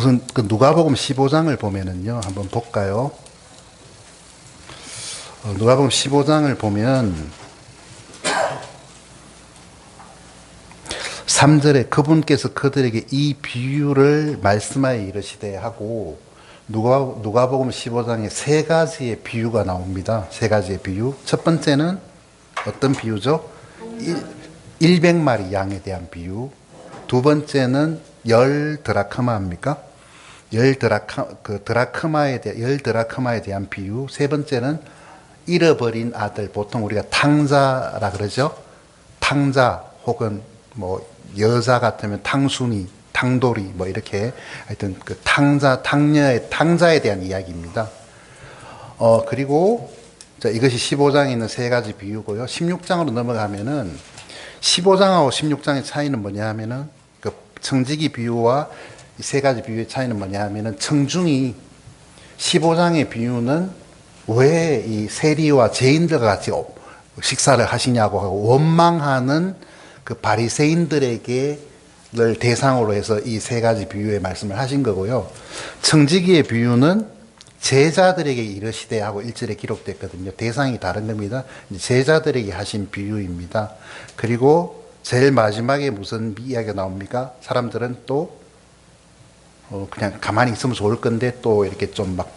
우선 그 누가복음 15장을 보면은요, 한번 볼까요? 누가복음 15장을 보면 3절에 그분께서 그들에게 이 비유를 말씀하여 이르시되 하고, 누가복음 15장에 세 가지의 비유가 나옵니다. 세 가지의 비유. 첫 번째는 어떤 비유죠? 100마리 양에 대한 비유. 두 번째는 열 드라크마입니까? 열 드라크마에 대한 비유. 세 번째는 잃어버린 아들, 보통 우리가 탕자라 그러죠. 탕자 혹은 뭐 여자 같으면 탕순이, 탕돌이 뭐 이렇게 하여튼 그 탕자에 대한 이야기입니다. 그리고 자, 이것이 15장에 있는 세 가지 비유고요. 16장으로 넘어가면은 15장하고 16장의 차이는 뭐냐 하면은 그 청지기 비유와 이 세 가지 비유의 차이는 뭐냐 하면은 청중이 15장의 비유는 왜 이 세리와 죄인들과 같이 식사를 하시냐고 하고 원망하는 그 바리새인들에게 를 대상으로 해서 이 세 가지 비유의 말씀을 하신 거고요. 청지기의 비유는 제자들에게 이르시되 하고 1절에 기록됐거든요. 대상이 다른 겁니다. 제자들에게 하신 비유입니다. 그리고 제일 마지막에 무슨 이야기가 나옵니까? 사람들은 또 그냥 가만히 있으면 좋을 건데 또 이렇게 좀 막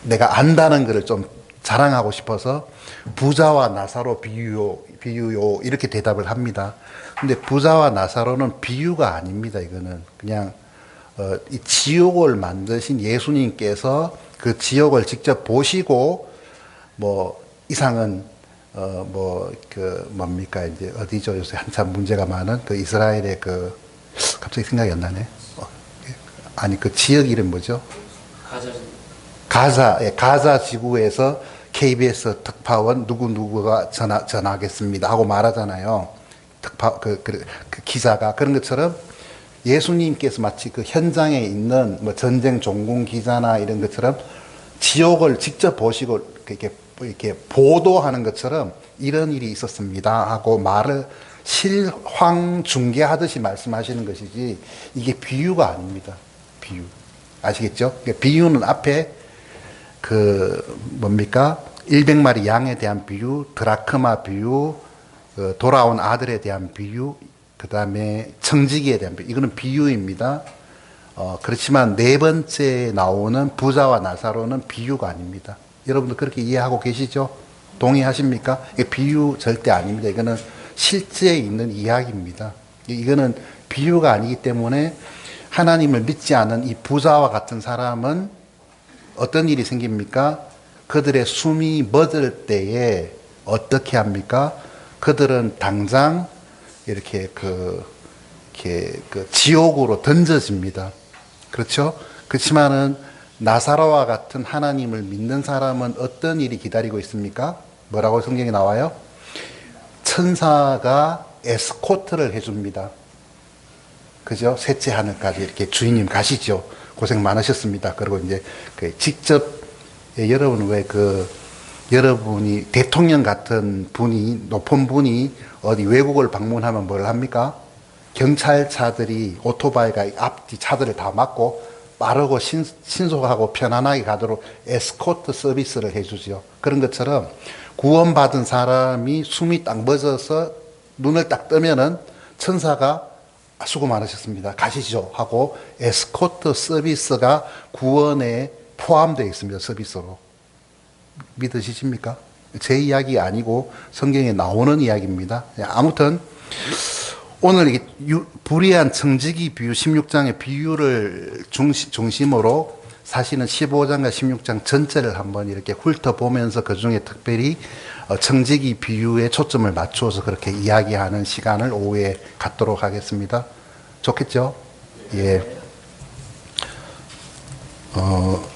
내가 안다는 것을 좀 자랑하고 싶어서 부자와 나사로 비유요 이렇게 대답을 합니다. 근데 부자와 나사로는 비유가 아닙니다. 이거는 그냥 이 지옥을 만드신 예수님께서 그 지옥을 직접 보시고 뭐 이상은 뭡니까 이제 어디죠? 요새 한참 문제가 많은 그 이스라엘의 그 갑자기 생각이 안 나네. 아니 그 지역 이름 뭐죠? 가자 지구에서 KBS 특파원 누구누구가 전하겠습니다 하고 말하잖아요. 그 기자가 그런 것처럼 예수님께서 마치 그 현장에 있는 뭐 전쟁 종군 기자나 이런 것처럼 지옥을 직접 보시고 이렇게 보도하는 것처럼 이런 일이 있었습니다 하고 말을 실황 중계하듯이 말씀하시는 것이지 이게 비유가 아닙니다. 비유. 아시겠죠? 그러니까 비유는 앞에 그 뭡니까? 100마리 양에 대한 비유, 드라크마 비유, 돌아온 아들에 대한 비유, 그 다음에 청지기에 대한 비유. 이거는 비유입니다. 그렇지만 네 번째 나오는 부자와 나사로는 비유가 아닙니다. 여러분들 그렇게 이해하고 계시죠? 동의하십니까? 이게 비유 절대 아닙니다. 이거는 실제 있는 이야기입니다. 이거는 비유가 아니기 때문에 하나님을 믿지 않은 이 부자와 같은 사람은 어떤 일이 생깁니까? 그들의 숨이 멎을 때에 어떻게 합니까? 그들은 당장 이렇게 그 지옥으로 던져집니다. 그렇죠? 그렇지만은 나사로와 같은 하나님을 믿는 사람은 어떤 일이 기다리고 있습니까? 뭐라고 성경에 나와요? 천사가 에스코트를 해줍니다. 그죠? 셋째 하늘까지 이렇게 주인님 가시죠. 고생 많으셨습니다. 그리고 이제 직접 여러분 왜 여러분이 대통령 같은 분이 높은 분이 어디 외국을 방문하면 뭘 합니까? 경찰차들이 오토바이가 앞뒤 차들을 다 막고 빠르고 신속하고 편안하게 가도록 에스코트 서비스를 해주죠. 그런 것처럼 구원받은 사람이 숨이 딱 멎어서 눈을 딱 뜨면은 천사가 수고 많으셨습니다. 가시죠. 하고 에스코트 서비스가 구원에 포함되어 있습니다. 서비스로. 믿으시십니까? 제 이야기 아니고 성경에 나오는 이야기입니다. 아무튼 오늘 불의한 청지기 비유 16장의 비유를 중심으로 사실은 15장과 16장 전체를 한번 이렇게 훑어보면서 그 중에 특별히 청지기 비유에 초점을 맞추어서 그렇게 이야기하는 시간을 오후에 갖도록 하겠습니다. 좋겠죠? 예.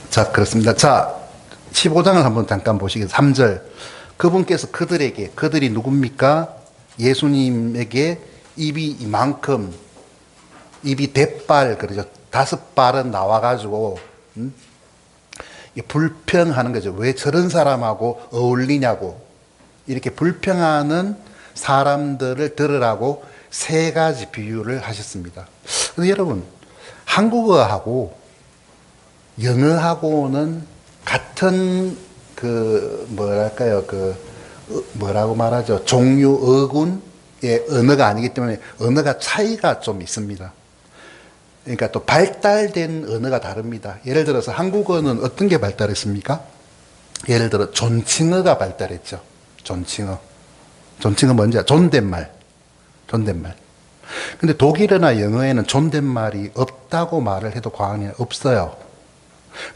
자, 그렇습니다. 자, 15장을 한번 잠깐 보시겠습니다. 3절. 그분께서 그들이 누굽니까? 예수님에게 입이 이만큼, 입이 대발, 그러죠. 5발은 나와가지고, 불평하는 거죠. 왜 저런 사람하고 어울리냐고. 이렇게 불평하는 사람들을 들으라고 세 가지 비유를 하셨습니다. 근데 여러분, 한국어하고 영어하고는 같은 그 뭐랄까요 그 뭐라고 말하죠 종류 어군의 언어가 아니기 때문에 언어가 차이가 좀 있습니다. 그러니까 또 발달된 언어가 다릅니다. 예를 들어서 한국어는 어떤 게 발달했습니까? 예를 들어 존칭어가 발달했죠. 존칭어. 존칭어 뭔지 존댓말. 존댓말. 근데 독일어나 영어에는 존댓말이 없다고 말을 해도 과언이 없어요.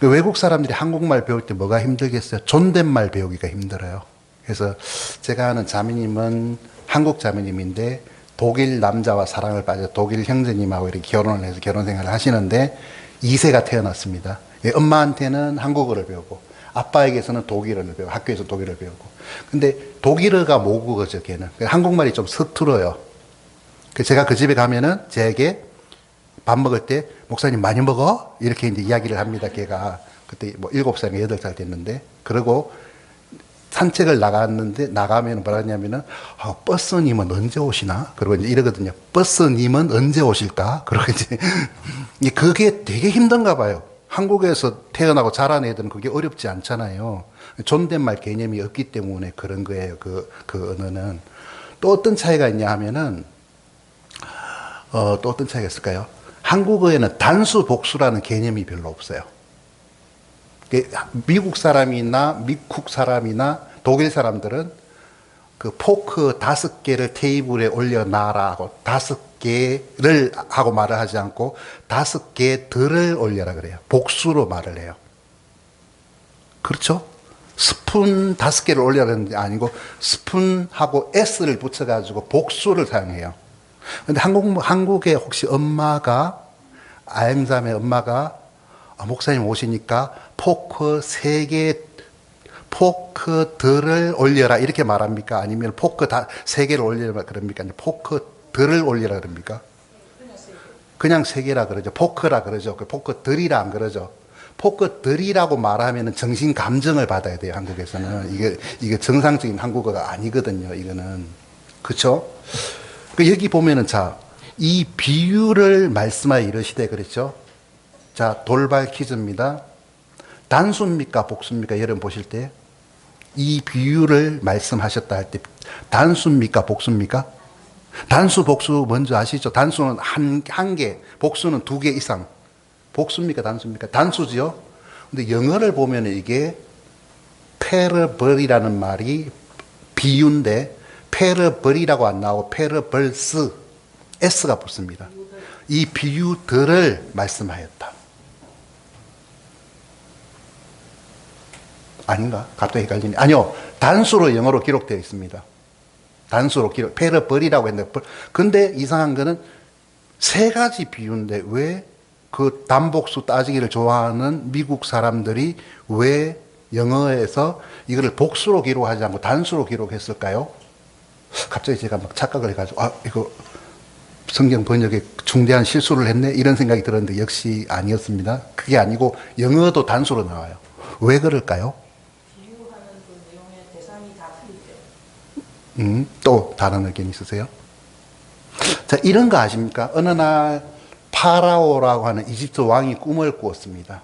외국 사람들이 한국말 배울 때 뭐가 힘들겠어요? 존댓말 배우기가 힘들어요. 그래서 제가 아는 자매님은 한국 자매님인데 독일 남자와 사랑을 빠져 독일 형제님하고 이렇게 결혼을 해서 결혼 생활을 하시는데 2세가 태어났습니다. 엄마한테는 한국어를 배우고 아빠에게서는 독일어를 배우고 학교에서 독일어를 배우고 근데 독일어가 모국어죠 걔는. 한국말이 좀 서툴어요. 제가 그 집에 가면은 제게 밥 먹을 때 목사님 많이 먹어? 이렇게 이제 이야기를 합니다. 걔가 그때 뭐 7살인가 8살 됐는데 그러고 산책을 나가면 뭐라 하냐면은 버스님은 언제 오시나? 그러고 이제 이러거든요. 버스님은 언제 오실까? 그러고 이제 그게 되게 힘든가 봐요. 한국에서 태어나고 자란 애들은 그게 어렵지 않잖아요. 존댓말 개념이 없기 때문에 그런 거예요. 그 언어는. 또 어떤 차이가 있냐 하면은 또 어떤 차이가 있을까요? 한국어에는 단수 복수라는 개념이 별로 없어요. 미국 사람이나 미국 사람이나 독일 사람들은 그 포크 5개를 테이블에 올려놔라고 5개를 하고 말을 하지 않고 5개들을 올려라 그래요. 복수로 말을 해요. 그렇죠? 스푼 5개를 올려라는 게 아니고 스푼하고 s를 붙여가지고 복수를 사용해요. 근데 한국에 혹시 엄마가 아행자매 엄마가 목사님 오시니까 포크 3개 포크들을 올려라 이렇게 말합니까? 아니면 포크 3개를 올려라 그럽니까? 포크들을 올려라 그럽니까? 그냥 3개라 그러죠. 포크라 그러죠. 포크들이라 안 그러죠. 포크들이라고 말하면 정신 감정을 받아야 돼요. 한국에서는 이게 정상적인 한국어가 아니거든요. 이거는 그렇죠? 여기 보면은 이 비유를 말씀하여 이르시되 그랬죠. 자, 돌발 퀴즈입니다. 단수입니까? 복수입니까? 여러분 보실 때 이 비유를 말씀하셨다 할 때 단수입니까? 복수입니까? 단수, 복수 먼저 아시죠? 단수는 한 개, 복수는 2개 이상. 복수입니까? 단수입니까? 단수죠. 근데 영어를 보면 이게 parables 말이 비유인데 parables이라고 안 나오고 parables s가 붙습니다. 이 비유들을 말씀하였다. 아닌가? 갑자기 헷갈리네. 아니요. 단수로 영어로 기록되어 있습니다. 단수로 parables이라고 했는데 근데 이상한 거는 3가지 비유인데 왜 그 단복수 따지기를 좋아하는 미국 사람들이 왜 영어에서 이거를 복수로 기록하지 않고 단수로 기록했을까요? 갑자기 제가 막 착각을 해가지고 이거 성경 번역에 중대한 실수를 했네 이런 생각이 들었는데 역시 아니었습니다. 그게 아니고 영어도 단수로 나와요. 왜 그럴까요? 비유하는 그 내용의 대상이 다 틀릴 때. 또 다른 의견 있으세요? 자, 이런 거 아십니까? 어느 날 파라오라고 하는 이집트 왕이 꿈을 꾸었습니다.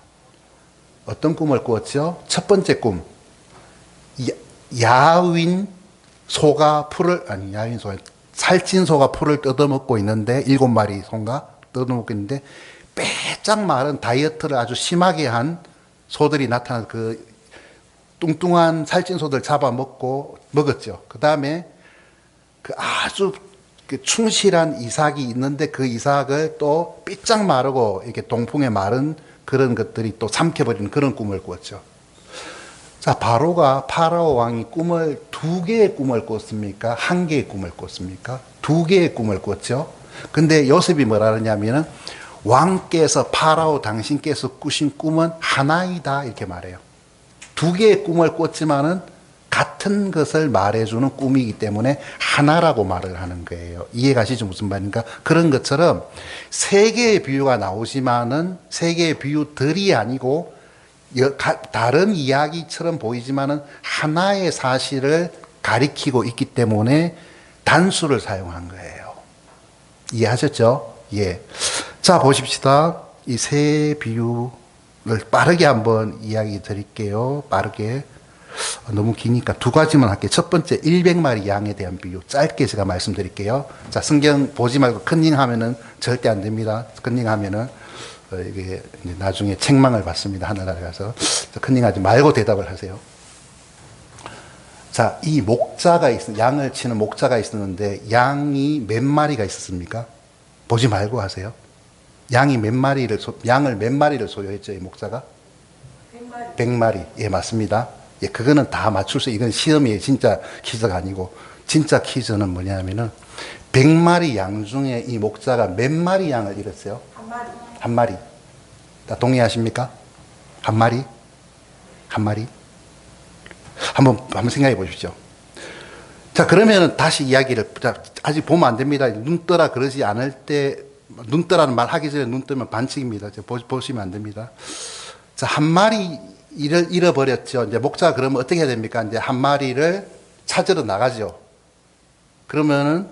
어떤 꿈을 꾸었죠? 첫 번째 꿈. 야윈 소가 살찐 소가 풀을 뜯어먹고 있는데 7마리 소가 뜯어먹고 있는데 빼짝 마른 다이어트를 아주 심하게 한 소들이 나타나서 그 뚱뚱한 살찐 소들 잡아먹고 먹었죠. 그 다음에 그 아주 충실한 이삭이 있는데 그 이삭을 또 삐짝 마르고 이렇게 동풍에 마른 그런 것들이 또 삼켜버리는 그런 꿈을 꾸었죠. 자, 파라오 왕이 2개의 꿈을 꿨습니까? 1개의 꿈을 꿨습니까? 2개의 꿈을 꿨죠. 근데 요셉이 뭐라 하냐면은 왕께서 파라오 당신께서 꾸신 꿈은 하나이다 이렇게 말해요. 2개의 꿈을 꿨지만은 같은 것을 말해주는 꿈이기 때문에 하나라고 말을 하는 거예요. 이해가시죠? 무슨 말인가? 그런 것처럼 3개의 비유가 나오지만은 3개의 비유들이 아니고 다른 이야기처럼 보이지만은 하나의 사실을 가리키고 있기 때문에 단수를 사용한 거예요. 이해하셨죠? 예. 자, 보십시다. 이 세 비유를 빠르게 한번 이야기 드릴게요. 빠르게. 너무 기니까 두 가지만 할게요. 첫 번째, 100마리 양에 대한 비유. 짧게 제가 말씀드릴게요. 자, 성경 보지 말고 컨닝 하면은 절대 안 됩니다. 컨닝 하면은, 이게 이제 나중에 책망을 받습니다. 하늘나라에 가서. 컨닝 하지 말고 대답을 하세요. 자, 이 양을 치는 목자가 있었는데, 양이 몇 마리가 있었습니까? 보지 말고 하세요. 양을 몇 마리를 소유했죠, 이 목자가? 100마리. 100마리. 예, 맞습니다. 예, 그거는 다 맞출 수, 이건 시험이에요. 진짜 퀴즈가 아니고. 진짜 퀴즈는 뭐냐면은, 100마리 양 중에 이 목자가 몇 마리 양을 잃었어요? 한 마리. 한 마리. 다 동의하십니까? 한 마리? 한 마리? 한번 생각해 보십시오. 자, 그러면은 다시 이야기를, 자, 아직 보면 안 됩니다. 눈 떠라 그러지 않을 때, 눈 떠라는 말 하기 전에 눈 뜨면 반칙입니다. 보시면 안 됩니다. 자, 한 마리를 잃어버렸죠. 이제 목자가 그러면 어떻게 해야 됩니까? 이제 한 마리를 찾으러 나가죠. 그러면은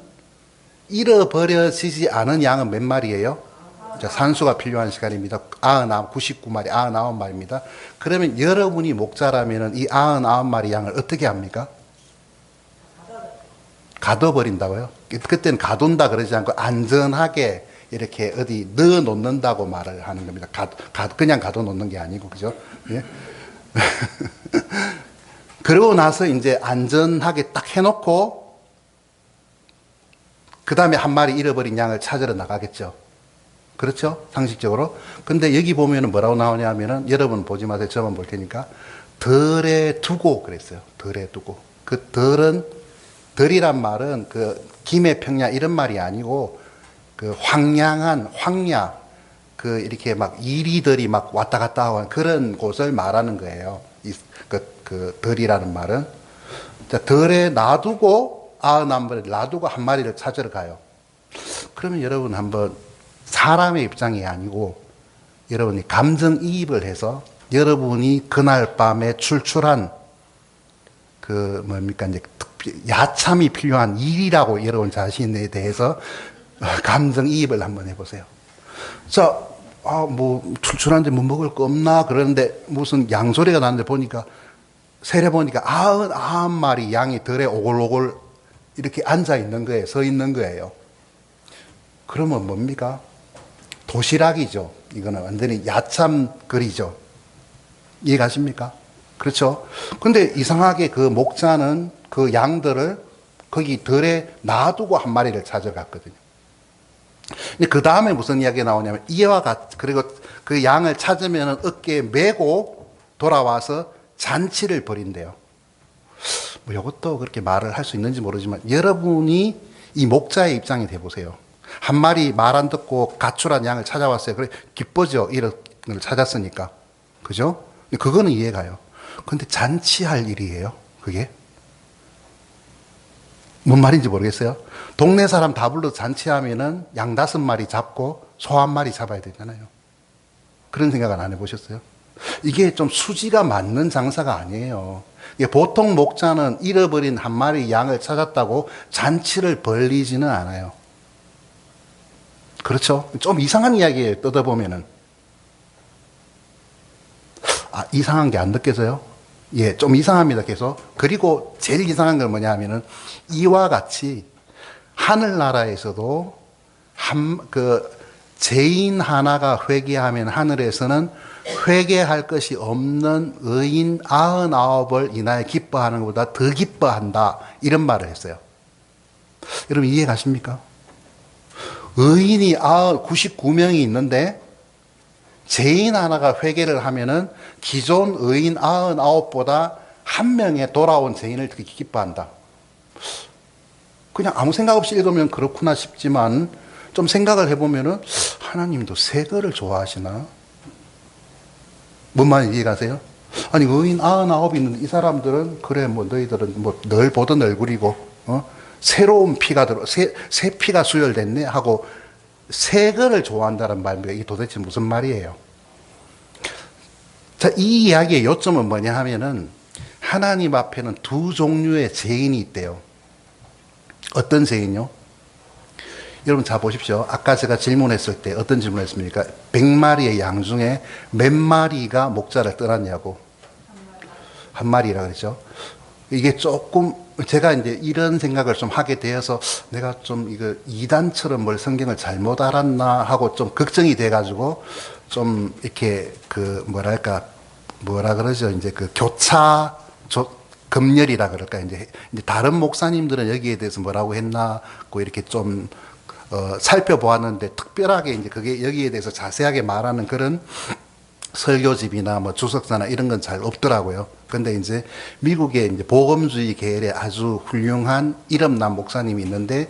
잃어버려지지 않은 양은 몇 마리예요? 자, 산수가 필요한 시간입니다. 99마리, 99마리입니다. 그러면 여러분이 목자라면은 이 99마리 양을 어떻게 합니까? 가둬버린다고요? 그때는 가둔다 그러지 않고 안전하게 이렇게 어디 넣어 놓는다고 말을 하는 겁니다. 그냥 가둬 놓는 게 아니고, 그죠? 예? 그러고 나서 이제 안전하게 딱 해놓고, 그 다음에 한 마리 잃어버린 양을 찾으러 나가겠죠. 그렇죠? 상식적으로. 근데 여기 보면은 뭐라고 나오냐면은, 여러분 보지 마세요. 저만 볼 테니까. 덜에 두고 그랬어요. 덜에 두고. 그 덜이란 말은 그 김해 평야 이런 말이 아니고, 그 황야, 그 이렇게 막 이리들이 막 왔다 갔다 하고 그런 곳을 말하는 거예요. 그 덜이라는 말은. 자, 덜에 놔두고, 99마리를 놔두고 한 마리를 찾으러 가요. 그러면 여러분 한번 사람의 입장이 아니고 여러분이 감정이입을 해서 여러분이 그날 밤에 출출한 그 뭡니까 이제 야참이 필요한 일이라고 여러분 자신에 대해서 감정이입을 한번 해보세요. 자, 뭐 출출한데 뭐 먹을 거 없나 그러는데 무슨 양소리가 나는데 보니까 세려 보니까 99마리 양이 덜에 오골오골 이렇게 앉아 있는 거예요. 서 있는 거예요. 그러면 뭡니까? 도시락이죠. 이거는 완전히 야참거리죠. 이해가십니까? 그렇죠? 근데 이상하게 그 목자는 그 양들을 거기 덜에 놔두고 한 마리를 찾아갔거든요. 근데 그 다음에 무슨 이야기가 나오냐면 이와 같이, 그리고 그 양을 찾으면 어깨에 메고 돌아와서 잔치를 벌인대요. 뭐 이것도 그렇게 말을 할 수 있는지 모르지만 여러분이 이 목자의 입장이 돼보세요. 한 마리 말 안 듣고 가출한 양을 찾아왔어요. 그래 기뻐져. 이런 걸 찾았으니까. 그죠? 그거는 이해가요. 근데 잔치할 일이에요. 그게. 뭔 말인지 모르겠어요. 동네 사람 다 불러 잔치하면은 양 5마리 잡고 소 1마리 잡아야 되잖아요. 그런 생각은 안 해보셨어요? 이게 좀 수지가 맞는 장사가 아니에요. 보통 목자는 잃어버린 한 마리 양을 찾았다고 잔치를 벌리지는 않아요. 그렇죠? 좀 이상한 이야기예요. 뜯어보면은. 이상한 게 안 느껴져요? 예, 좀 이상합니다. 계속. 그리고 제일 이상한 건 뭐냐 하면은 이와 같이 하늘나라에서도 죄인 하나가 회개하면 하늘에서는 회개할 것이 없는 의인 99을 인하여 기뻐하는 것보다 더 기뻐한다. 이런 말을 했어요. 여러분 이해 가십니까? 의인이 99명이 있는데 죄인 하나가 회개를 하면은 기존 의인 99보다 한 명의 돌아온 죄인을 특히 기뻐한다. 그냥 아무 생각 없이 읽으면 그렇구나 싶지만 좀 생각을 해보면은 하나님도 새 거를 좋아하시나? 뭔 말인지 이해가세요? 아니 의인 99이 있는데 이 사람들은 그래 뭐 너희들은 뭐 늘 보던 얼굴이고 새로운 피가 새 피가 수혈됐네 하고 새 거를 좋아한다는 말입니다. 이게 도대체 무슨 말이에요? 자, 이 이야기의 요점은 뭐냐 하면은 하나님 앞에는 두 종류의 죄인이 있대요. 어떤 죄인요? 여러분 자 보십시오. 아까 제가 질문했을 때 어떤 질문했습니까? 100마리의 양 중에 몇 마리가 목자를 떠났냐고. 한 마리라 그랬죠. 이게 조금 제가 이제 이런 생각을 좀 하게 되어서 내가 좀 이거 이단처럼 뭘 성경을 잘못 알았나 하고 좀 걱정이 돼가지고 좀 이렇게 그 뭐랄까 뭐라 그러죠. 이제 그 검열이라 그럴까. 이제 다른 목사님들은 여기에 대해서 뭐라고 했나고 이렇게 좀 살펴보았는데 특별하게 이제 그게 여기에 대해서 자세하게 말하는 그런 설교집이나 뭐 주석사나 이런 건 잘 없더라고요. 근데 이제 미국의 이제 복음주의 계열의 아주 훌륭한 이름난 목사님이 있는데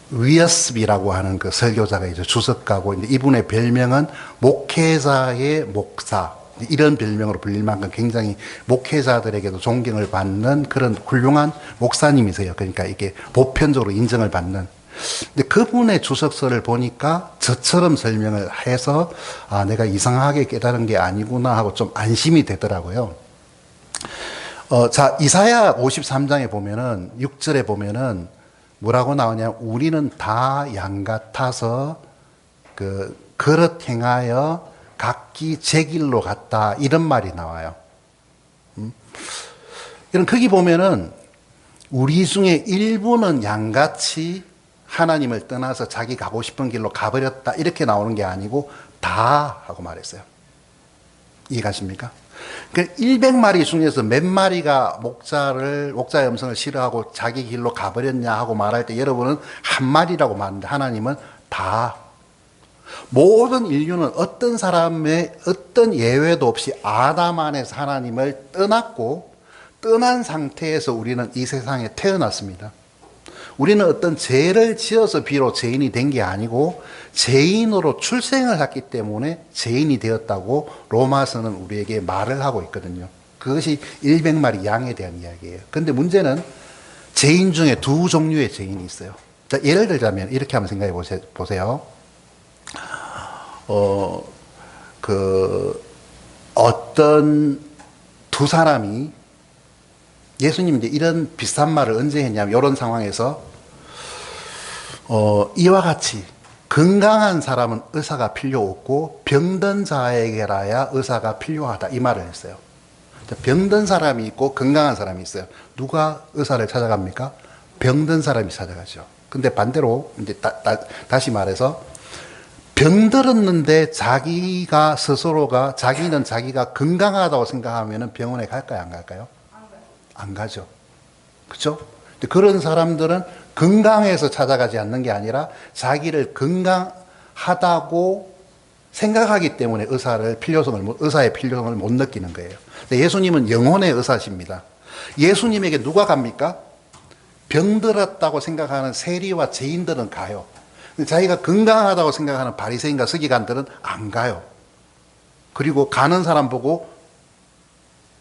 위어스비라고 하는 그 설교자가 이제 주석가고 이제 이분의 별명은 목회자의 목사 이런 별명으로 불릴 만큼 굉장히 목회자들에게도 존경을 받는 그런 훌륭한 목사님이세요. 그러니까 이게 보편적으로 인정을 받는. 근데 그분의 주석서를 보니까 저처럼 설명을 해서 아, 내가 이상하게 깨달은 게 아니구나 하고 좀 안심이 되더라고요. 자, 이사야 53장에 보면은 6절에 보면은 뭐라고 나오냐? 우리는 다 양 같아서 그릇 행하여 각기 제 길로 갔다 이런 말이 나와요. 이런 거기 보면은 우리 중에 일부는 양같이 하나님을 떠나서 자기 가고 싶은 길로 가버렸다 이렇게 나오는 게 아니고 다 하고 말했어요. 이해가십니까? 그 100마리 중에서 몇 마리가 목자의 음성을 싫어하고 자기 길로 가버렸냐 하고 말할 때 여러분은 한 마리라고 말하는데 하나님은 다. 모든 인류는 어떤 사람의 어떤 예외도 없이 아담 안에서 하나님을 떠났고 떠난 상태에서 우리는 이 세상에 태어났습니다. 우리는 어떤 죄를 지어서 비록 죄인이 된 게 아니고 죄인으로 출생을 했기 때문에 죄인이 되었다고 로마서는 우리에게 말을 하고 있거든요. 그것이 100마리 양에 대한 이야기예요. 그런데 문제는 죄인 중에 두 종류의 죄인이 있어요. 자, 예를 들자면 이렇게 한번 생각해 보세요. 어떤 두 사람이 예수님이 이제 이런 비슷한 말을 언제 했냐면 이런 상황에서 이와 같이 건강한 사람은 의사가 필요 없고 병든 자에게라야 의사가 필요하다 이 말을 했어요. 병든 사람이 있고 건강한 사람이 있어요. 누가 의사를 찾아갑니까? 병든 사람이 찾아가죠. 근데 반대로 이제 다시 말해서 병들었는데 자기가 스스로가 자기는 자기가 건강하다고 생각하면 병원에 갈까요? 안 갈까요? 안 가죠. 그렇죠? 그런 사람들은 건강해서 찾아가지 않는 게 아니라 자기를 건강하다고 생각하기 때문에 의사의 필요성을 못 느끼는 거예요. 근데 예수님은 영혼의 의사십니다. 예수님에게 누가 갑니까? 병들었다고 생각하는 세리와 죄인들은 가요. 근데 자기가 건강하다고 생각하는 바리새인과 서기관들은 안 가요. 그리고 가는 사람 보고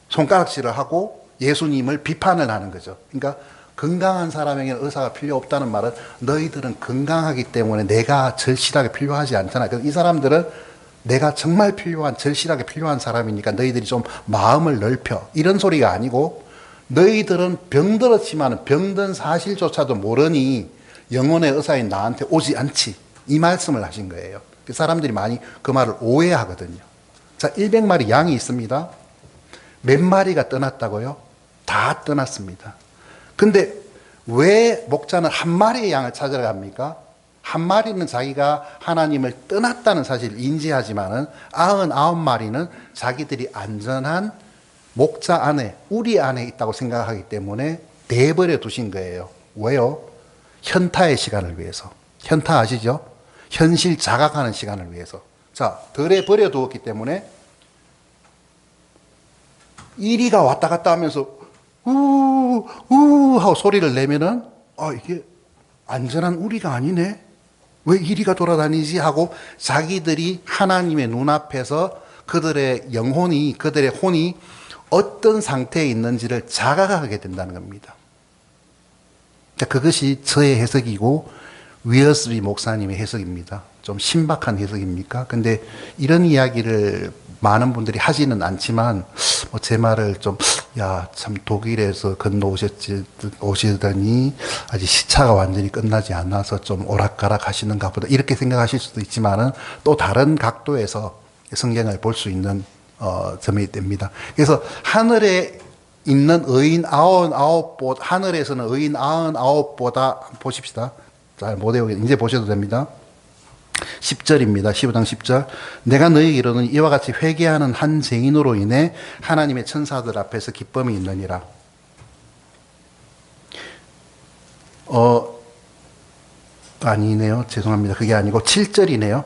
손가락질을 하고 예수님을 비판을 하는 거죠. 그러니까 건강한 사람에게는 의사가 필요 없다는 말은 너희들은 건강하기 때문에 내가 절실하게 필요하지 않잖아. 그래서 이 사람들은 내가 정말 절실하게 필요한 사람이니까 너희들이 좀 마음을 넓혀. 이런 소리가 아니고 너희들은 병들었지만 병든 사실조차도 모르니 영혼의 의사인 나한테 오지 않지. 이 말씀을 하신 거예요. 사람들이 많이 그 말을 오해하거든요. 자, 100마리 양이 있습니다. 몇 마리가 떠났다고요? 다 떠났습니다. 근데 왜 목자는 한 마리의 양을 찾으러 갑니까? 한 마리는 자기가 하나님을 떠났다는 사실을 인지하지만은 99마리는 자기들이 안전한 목자 안에, 우리 안에 있다고 생각하기 때문에 내버려 두신 거예요. 왜요? 현타의 시간을 위해서. 현타 아시죠? 현실 자각하는 시간을 위해서. 자, 덜에 버려 두었기 때문에 이리가 왔다 갔다 하면서 하고 소리를 내면은 이게 안전한 우리가 아니네. 왜 이리가 돌아다니지 하고 자기들이 하나님의 눈앞에서 그들의 영혼이 그들의 혼이 어떤 상태에 있는지를 자각하게 된다는 겁니다. 그것이 저의 해석이고 위어스비 목사님의 해석입니다. 좀 신박한 해석입니까? 근데 이런 이야기를 많은 분들이 하지는 않지만 제 말을 좀 야, 참 독일에서 오시더니 아직 시차가 완전히 끝나지 않아서 좀 오락가락 하시는가 보다. 이렇게 생각하실 수도 있지만은 또 다른 각도에서 성경을 볼 수 있는 점이 됩니다. 그래서 하늘에 있는 의인 99보다, 하늘에서는 의인 99보다, 보십시다. 잘 못 외우겠, 이제 보셔도 됩니다. 10절입니다. 15장 10절. 내가 너희에게 이르노니 이와 같이 회개하는 한 죄인으로 인해 하나님의 천사들 앞에서 기쁨이 있느니라. 아니네요. 죄송합니다. 그게 아니고 7절이네요.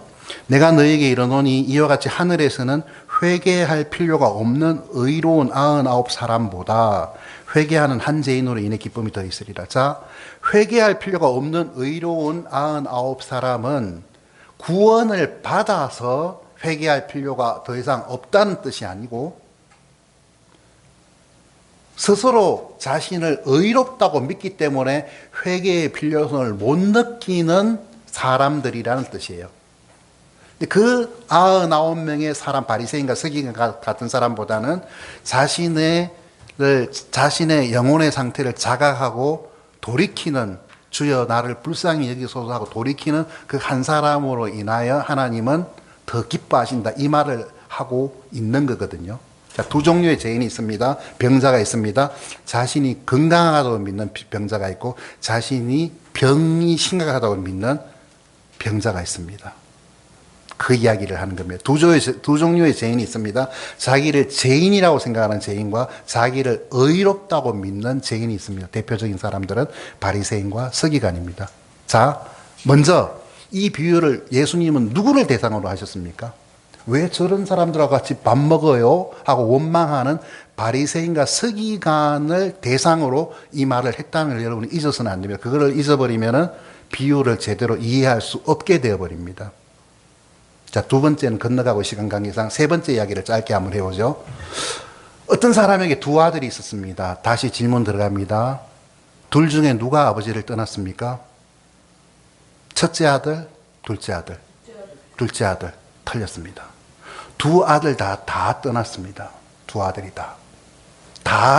내가 너희에게 이르노니 이와 같이 하늘에서는 회개할 필요가 없는 의로운 99 사람보다 회개하는 한 죄인으로 인해 기쁨이 더 있으리라. 자, 회개할 필요가 없는 의로운 99 사람은 구원을 받아서 회개할 필요가 더 이상 없다는 뜻이 아니고 스스로 자신을 의롭다고 믿기 때문에 회개의 필요성을 못 느끼는 사람들이라는 뜻이에요. 그 99명의 사람, 바리새인과 서기관 같은 사람보다는 자신의 영혼의 상태를 자각하고 돌이키는, 주여 나를 불쌍히 여기소서 하고 돌이키는 그 한 사람으로 인하여 하나님은 더 기뻐하신다, 이 말을 하고 있는 거거든요. 자, 두 종류의 죄인이 있습니다. 병자가 있습니다. 자신이 건강하다고 믿는 병자가 있고 자신이 병이 심각하다고 믿는 병자가 있습니다. 그 이야기를 하는 겁니다. 두 종류의 죄인이 있습니다. 자기를 죄인이라고 생각하는 죄인과 자기를 의롭다고 믿는 죄인이 있습니다. 대표적인 사람들은 바리새인과 서기관입니다. 자, 먼저 이 비유를 예수님은 누구를 대상으로 하셨습니까? 왜 저런 사람들하고 같이 밥 먹어요? 하고 원망하는 바리새인과 서기관을 대상으로 이 말을 했다는 여러분이 잊어서는 안 됩니다. 그거를 잊어버리면 비유를 제대로 이해할 수 없게 되어버립니다. 자, 두 번째는 건너가고 시간 관계상 세 번째 이야기를 짧게 한번 해보죠. 어떤 사람에게 두 아들이 있었습니다. 다시 질문 들어갑니다. 둘 중에 누가 아버지를 떠났습니까? 첫째 아들, 둘째 아들. 둘째 아들. 틀렸습니다. 두 아들 다 떠났습니다. 두 아들이 다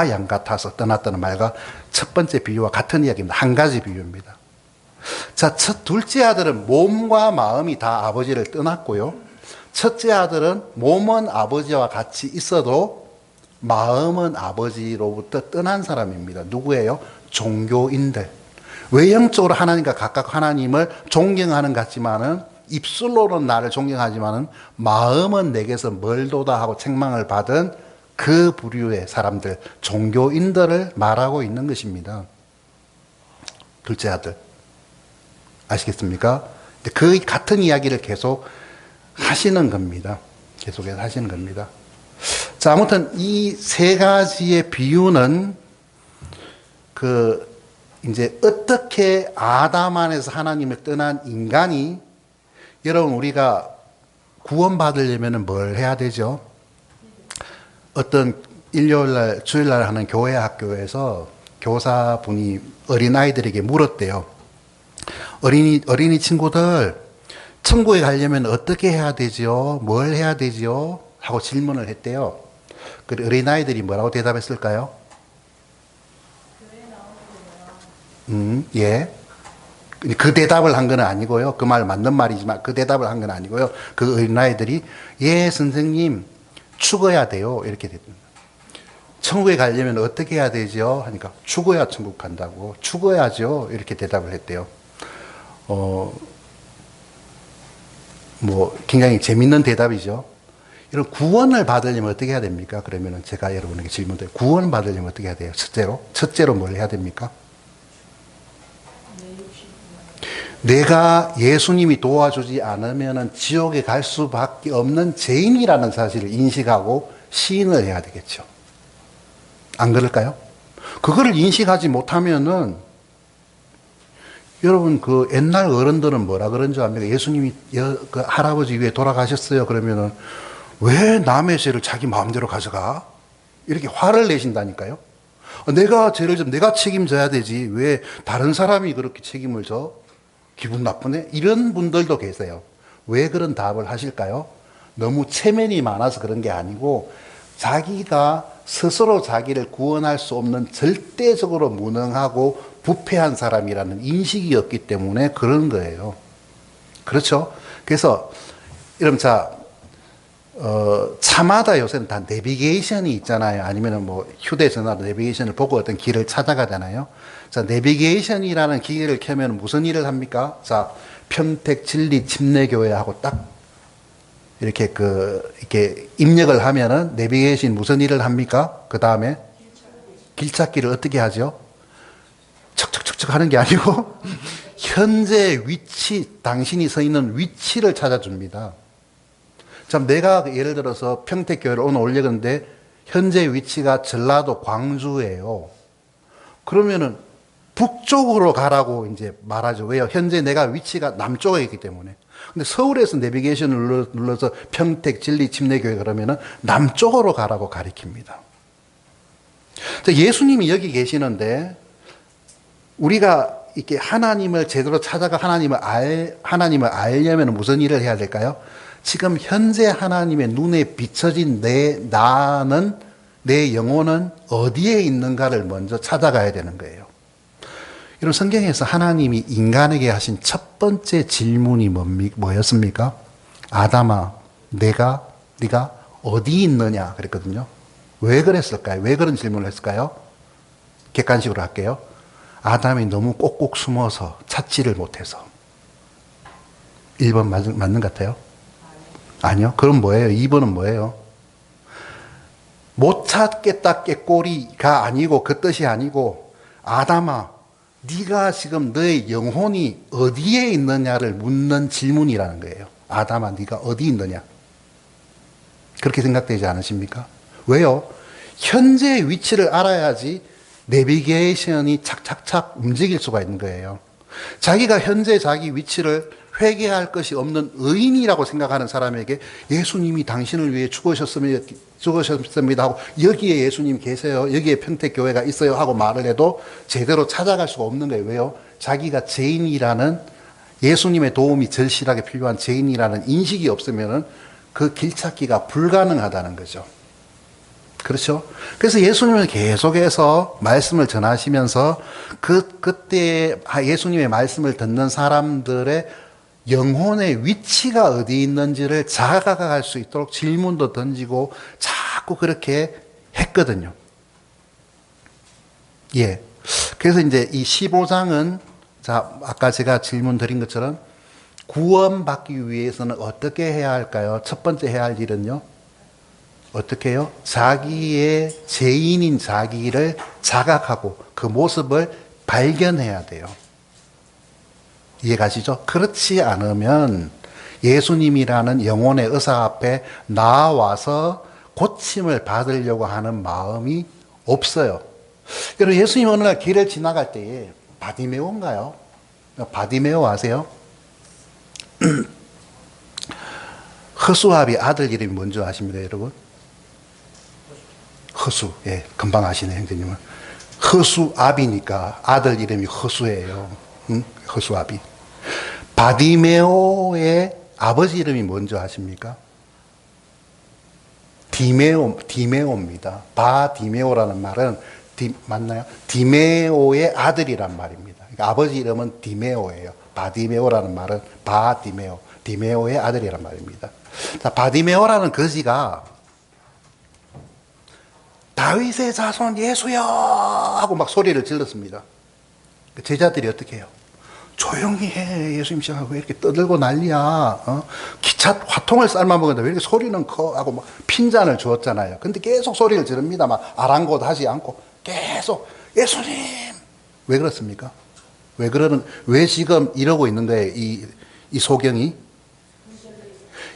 양 같아서 떠났다는 말과 첫 번째 비유와 같은 이야기입니다. 한 가지 비유입니다. 자, 둘째 아들은 몸과 마음이 다 아버지를 떠났고요. 첫째 아들은 몸은 아버지와 같이 있어도 마음은 아버지로부터 떠난 사람입니다. 누구예요? 종교인들. 외형적으로 하나님과 각각 하나님을 존경하는 것 같지만은 입술로는 나를 존경하지만은 마음은 내게서 멀도다 하고 책망을 받은 그 부류의 사람들, 종교인들을 말하고 있는 것입니다. 둘째 아들. 아시겠습니까? 그 같은 이야기를 계속 하시는 겁니다. 계속해서 하시는 겁니다. 자, 아무튼 이 세 가지의 비유는 이제 어떻게 아담 안에서 하나님을 떠난 인간이, 여러분 우리가 구원받으려면 뭘 해야 되죠? 어떤 일요일날, 주일날 하는 교회 학교에서 교사분이 어린아이들에게 물었대요. 어린이 친구들, 천국에 가려면 어떻게 해야 되죠? 뭘 해야 되죠? 하고 질문을 했대요. 그 어린아이들이 뭐라고 대답했을까요? 예. 그 대답을 한 건 아니고요. 그 말 맞는 말이지만 그 대답을 한 건 아니고요. 그 어린아이들이 예, 선생님, 죽어야 돼요. 이렇게 됐습니다. 천국에 가려면 어떻게 해야 되죠? 하니까 죽어야 천국 간다고. 죽어야죠. 이렇게 대답을 했대요. 굉장히 재밌는 대답이죠. 이런 구원을 받으려면 어떻게 해야 됩니까? 그러면은 제가 여러분에게 질문드려요. 구원을 받으려면 어떻게 해야 돼요? 첫째로 뭘 해야 됩니까? 내가 예수님이 도와주지 않으면 지옥에 갈 수밖에 없는 죄인이라는 사실을 인식하고 시인을 해야 되겠죠. 안 그럴까요? 그거를 인식하지 못하면은 여러분 그 옛날 어른들은 뭐라 그런 줄 압니까? 예수님이 그 할아버지 위에 돌아가셨어요. 그러면은 왜 남의 죄를 자기 마음대로 가져가? 이렇게 화를 내신다니까요. 내가 죄를 좀 내가 책임져야 되지. 왜 다른 사람이 그렇게 책임을 져? 기분 나쁘네? 이런 분들도 계세요. 왜 그런 답을 하실까요? 너무 체면이 많아서 그런 게 아니고 자기가 스스로 자기를 구원할 수 없는 절대적으로 무능하고 부패한 사람이라는 인식이었기 때문에 그런 거예요. 그렇죠? 그래서 여러분 차마다 요새는 다 내비게이션이 있잖아요. 아니면 뭐 휴대전화로 내비게이션을 보고 어떤 길을 찾아가잖아요. 자, 내비게이션이라는 기계를 켜면 무슨 일을 합니까? 자, 평택 진리 침례교회하고 딱 이렇게 입력을 하면은 내비게이션이 무슨 일을 합니까? 그 다음에 길찾기를 어떻게 하죠? 척척척척 하는 게 아니고 현재 위치, 당신이 서 있는 위치를 찾아줍니다. 참 내가 예를 들어서 평택교회를 오늘 올렸는데 현재 위치가 전라도 광주예요. 그러면은 북쪽으로 가라고 이제 말하죠. 왜요? 현재 내가 위치가 남쪽에 있기 때문에. 근데 서울에서 내비게이션을 눌러서 평택 진리 침례교회 그러면은 남쪽으로 가라고 가리킵니다. 예수님이 여기 계시는데 우리가 이렇게 하나님을 제대로 찾아가 하나님을 알려면 무슨 일을 해야 될까요? 지금 현재 하나님의 눈에 비춰진 내 영혼은 어디에 있는가를 먼저 찾아가야 되는 거예요. 여러분 성경에서 하나님이 인간에게 하신 첫 번째 질문이 뭐였습니까? 아담아, 네가 어디 있느냐 그랬거든요. 왜 그랬을까요? 왜 그런 질문을 했을까요? 객관식으로 할게요. 아담이 너무 꼭꼭 숨어서 찾지를 못해서. 1번 맞는 것 같아요? 아니요. 그럼 뭐예요? 2번은 뭐예요? 못 찾겠다 꾀꼬리가 아니고 그 뜻이 아니고 아담아 네가 지금 너의 영혼이 어디에 있느냐를 묻는 질문이라는 거예요. 아담아 네가 어디 있느냐. 그렇게 생각되지 않으십니까? 왜요? 현재 위치를 알아야지 내비게이션이 착착착 움직일 수가 있는 거예요. 자기가 현재 자기 위치를 회개할 것이 없는 의인이라고 생각하는 사람에게 예수님이 당신을 위해 죽으셨습니다 하고 여기에 예수님 계세요. 여기에 평택교회가 있어요 하고 말을 해도 제대로 찾아갈 수가 없는 거예요. 왜요? 자기가 죄인이라는 예수님의 도움이 절실하게 필요한 죄인이라는 인식이 없으면 그 길찾기가 불가능하다는 거죠. 그렇죠? 그래서 예수님은 계속해서 말씀을 전하시면서 그때 예수님의 말씀을 듣는 사람들의 영혼의 위치가 어디 있는지를 자각할 수 있도록 질문도 던지고 자꾸 그렇게 했거든요. 예. 그래서 이제 이 15장은 아까 제가 질문 드린 것처럼 구원받기 위해서는 어떻게 해야 할까요? 첫 번째 해야 할 일은요. 어떻게 해요? 자기의 죄인인 자기를 자각하고 그 모습을 발견해야 돼요. 이해가시죠? 그렇지 않으면 예수님이라는 영혼의 의사 앞에 나와서 고침을 받으려고 하는 마음이 없어요. 여러분 예수님 어느 날 길을 지나갈 때에 바디메오인가요? 바디메오 아세요? 허수아비 아들 이름이 뭔지 아십니까 여러분? 허수, 예, 금방 아시네 형제님은. 허수아비니까 아들 이름이 허수예요. 응? 허수아비. 바디메오의 아버지 이름이 뭔지 아십니까? 디메오입니다. 바디메오라는 말은 맞나요? 디메오의 아들이란 말입니다. 그러니까 아버지 이름은 디메오예요. 바디메오라는 말은 디메오의 아들이란 말입니다. 자, 바디메오라는 거지가 다윗의 자손 예수여 하고 막 소리를 질렀습니다. 제자들이 어떻게 해요? 조용히 해. 예수님 시작하고 왜 이렇게 떠들고 난리야. 기차 화통을 삶아 먹었는데 왜 이렇게 소리는 커 하고 막 핀잔을 주었잖아요. 근데 계속 소리를 지릅니다. 막 아랑곳하지 않고 계속 예수님. 왜 그렇습니까? 왜 지금 이러고 있는 거예요? 이 소경이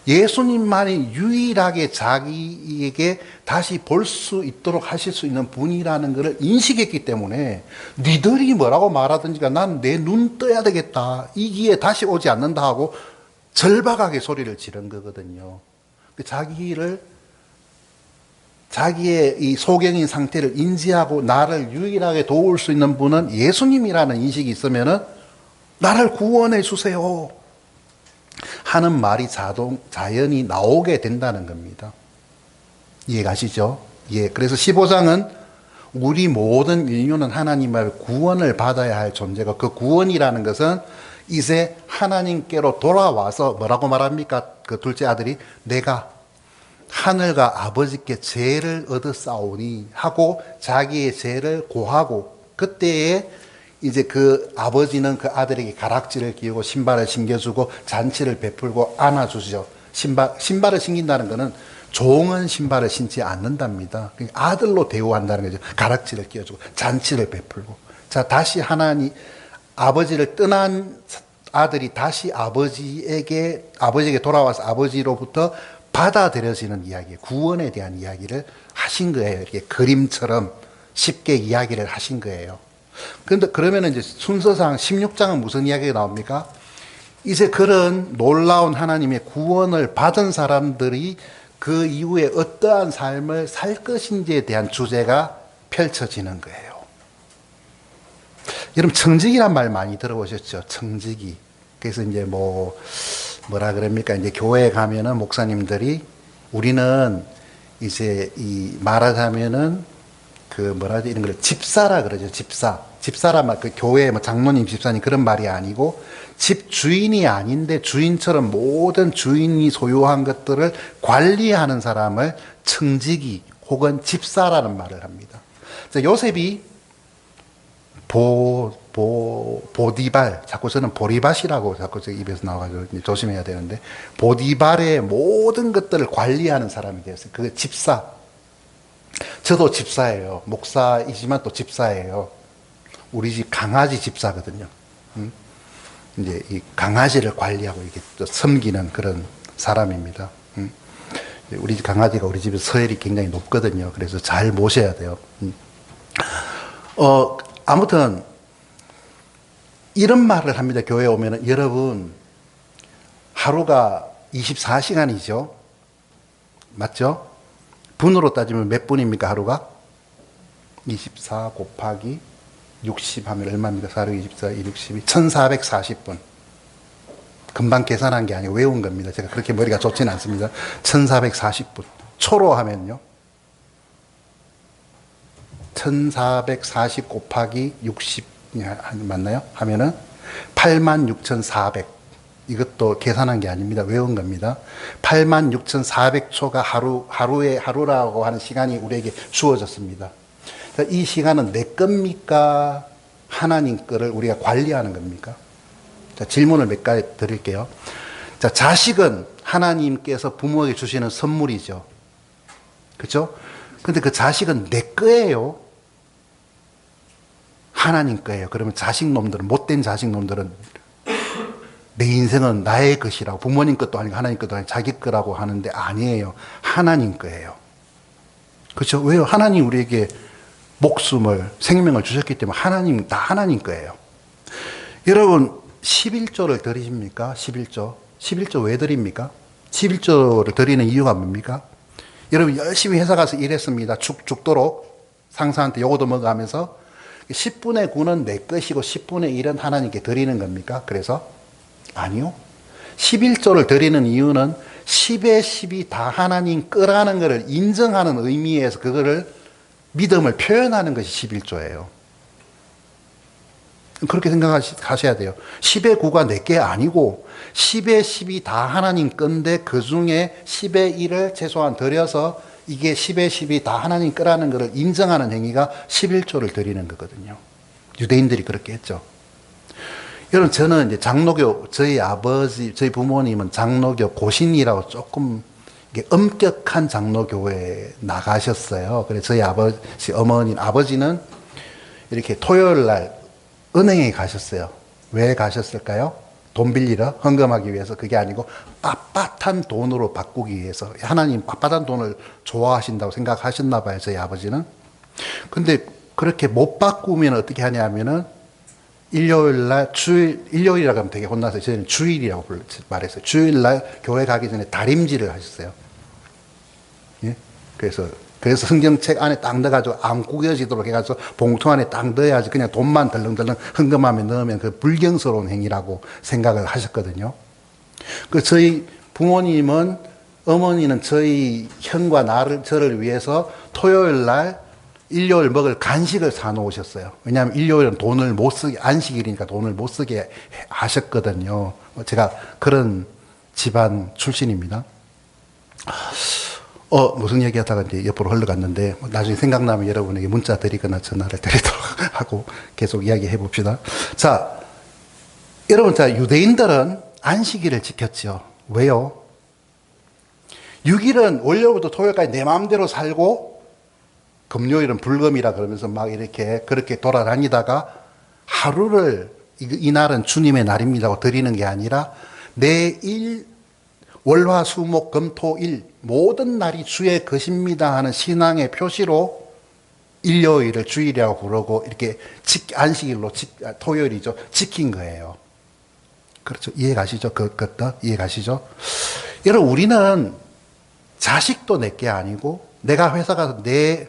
예수님만이 유일하게 자기에게 다시 볼 수 있도록 하실 수 있는 분이라는 것을 인식했기 때문에 니들이 뭐라고 말하든지가 난 내 눈 떠야 되겠다. 이 기회에 다시 오지 않는다 하고 절박하게 소리를 지른 거거든요. 자기의 이 소경인 상태를 인지하고 나를 유일하게 도울 수 있는 분은 예수님이라는 인식이 있으면은 나를 구원해 주세요 하는 말이 자연히 나오게 된다는 겁니다. 이해가시죠? 예, 그래서 15장은 우리 모든 인류는 하나님의 구원을 받아야 할 존재가, 그 구원이라는 것은 이제 하나님께로 돌아와서 뭐라고 말합니까? 그 둘째 아들이 내가 하늘과 아버지께 죄를 얻었사오니 하고 자기의 죄를 고하고, 그때에 이제 그 아버지는 그 아들에게 가락지를 끼우고 신발을 신겨주고 잔치를 베풀고 안아주죠. 신발을 신긴다는 것은 종은 신발을 신지 않는답니다. 아들로 대우한다는 거죠. 가락지를 끼워주고 잔치를 베풀고. 자, 다시 하나님, 아버지를 떠난 아들이 다시 아버지에게 돌아와서 아버지로부터 받아들여지는 이야기, 구원에 대한 이야기를 하신 거예요. 이렇게 그림처럼 쉽게 이야기를 하신 거예요. 그런데 그러면 이제 순서상 16장은 무슨 이야기가 나옵니까? 이제 그런 놀라운 하나님의 구원을 받은 사람들이 그 이후에 어떠한 삶을 살 것인지에 대한 주제가 펼쳐지는 거예요. 여러분, 청지기란 말 많이 들어보셨죠? 청지기. 그래서 이제 뭐라 그럽니까? 이제 교회에 가면은 목사님들이 우리는 이제 말하자면은 그 뭐라지 이런 걸 집사라 그러죠. 집사라 말, 그 교회 뭐 장로님, 집사님 그런 말이 아니고 집 주인이 아닌데 주인처럼 모든 주인이 소유한 것들을 관리하는 사람을 청지기 혹은 집사라는 말을 합니다. 요셉이 보디발, 자꾸 저는 보리밭이라고 자꾸 제 입에서 나와가지고 조심해야 되는데, 보디발의 모든 것들을 관리하는 사람이 되었어요. 그 집사. 저도 집사예요. 목사이지만 또 집사예요. 우리 집 강아지 집사거든요. 이제 이 강아지를 관리하고 이렇게 섬기는 그런 사람입니다. 우리 집 강아지가 우리 집에 서열이 굉장히 높거든요. 그래서 잘 모셔야 돼요. 아무튼 이런 말을 합니다. 교회에 오면은 여러분 하루가 24시간이죠. 맞죠? 분으로 따지면 몇 분입니까 하루가? 24 곱하기 60 하면 얼마입니까? 4, 6, 24, 2, 62 1440분. 금방 계산한 게 아니고 외운 겁니다. 제가 그렇게 머리가 좋지는 않습니다. 1440분. 초로 하면요. 1440 곱하기 60 맞나요? 하면은 86,400. 이것도 계산한 게 아닙니다. 외운 겁니다. 86,400초가 하루라고 하는 시간이 우리에게 주어졌습니다. 이 시간은 내 겁니까? 하나님 거를 우리가 관리하는 겁니까? 자, 질문을 몇 가지 드릴게요. 자, 자식은 하나님께서 부모에게 주시는 선물이죠. 그렇죠? 근데 그 자식은 내 거예요. 하나님 거예요. 그러면 못된 자식 놈들은 내 인생은 나의 것이라고, 부모님 것도 아니고 하나님 것도 아니고 자기 거라고 하는데 아니에요. 하나님 거예요. 그렇죠? 왜요? 하나님 우리에게 목숨을, 생명을 주셨기 때문에 다 하나님 거예요. 여러분, 11조를 드리십니까? 11조 왜 드립니까? 11조를 드리는 이유가 뭡니까? 여러분, 열심히 회사 가서 일했습니다. 죽도록 상사한테 요거도 먹어가면서 10분의 9는 내 것이고 10분의 1은 하나님께 드리는 겁니까? 그래서? 아니요. 11조를 드리는 이유는 10의 10이 다 하나님 거라는 것을 인정하는 의미에서 그거를 믿음을 표현하는 것이 11조예요. 그렇게 생각하셔야 돼요. 10의 9가 내게 아니고 10의 10이 다 하나님 건데 그 중에 10의 1을 최소한 드려서 이게 10의 10이 다 하나님 거라는 것을 인정하는 행위가 11조를 드리는 거거든요. 유대인들이 그렇게 했죠. 여러분, 저는 이제 장로교, 저희 부모님은 장로교 고신이라고 조금 엄격한 장로교회에 나가셨어요. 그래서 저희 아버지는 이렇게 토요일 날 은행에 가셨어요. 왜 가셨을까요? 돈 빌리러, 헌금하기 위해서. 그게 아니고 빳빳한 돈으로 바꾸기 위해서. 하나님 빳빳한 돈을 좋아하신다고 생각하셨나 봐요, 저희 아버지는. 근데 그렇게 못 바꾸면 어떻게 하냐면은 일요일날 일요일이라고 하면 되게 혼나서 저희는 주일이라고 말했어요. 주일날 교회 가기 전에 다림질을 하셨어요. 예? 그래서 성경책 안에 딱 넣어가지고 안 구겨지도록 해가지고 봉투 안에 딱 넣어야지 그냥 돈만 덜렁덜렁 헌금함에 넣으면 그 불경스러운 행위라고 생각을 하셨거든요. 저희 부모님은, 어머니는 저희 형과 저를 위해서 토요일 날 일요일 먹을 간식을 사놓으셨어요. 왜냐하면 일요일은 돈을 못 쓰게, 안식일이니까 돈을 못 쓰게 하셨거든요. 제가 그런 집안 출신입니다. 무슨 얘기 하다가 이제 옆으로 흘러갔는데, 나중에 생각나면 여러분에게 문자 드리거나 전화를 드리도록 하고 계속 이야기 해봅시다. 자, 여러분, 자, 유대인들은 안식일을 지켰죠. 왜요? 6일은 월요일부터 토요일까지 내 마음대로 살고, 금요일은 불금이라 그러면서 막 이렇게 그렇게 돌아다니다가 하루를, 이날은 주님의 날입니다고 드리는 게 아니라 내일 월화수목금토일 모든 날이 주의 것입니다 하는 신앙의 표시로 일요일을 주일이라고 부르고 이렇게 안식일로 토요일이죠. 지킨 거예요. 그렇죠. 이해 가시죠? 그것도 이해 가시죠? 여러분, 우리는 자식도 내게 아니고 내가 회사 가서 내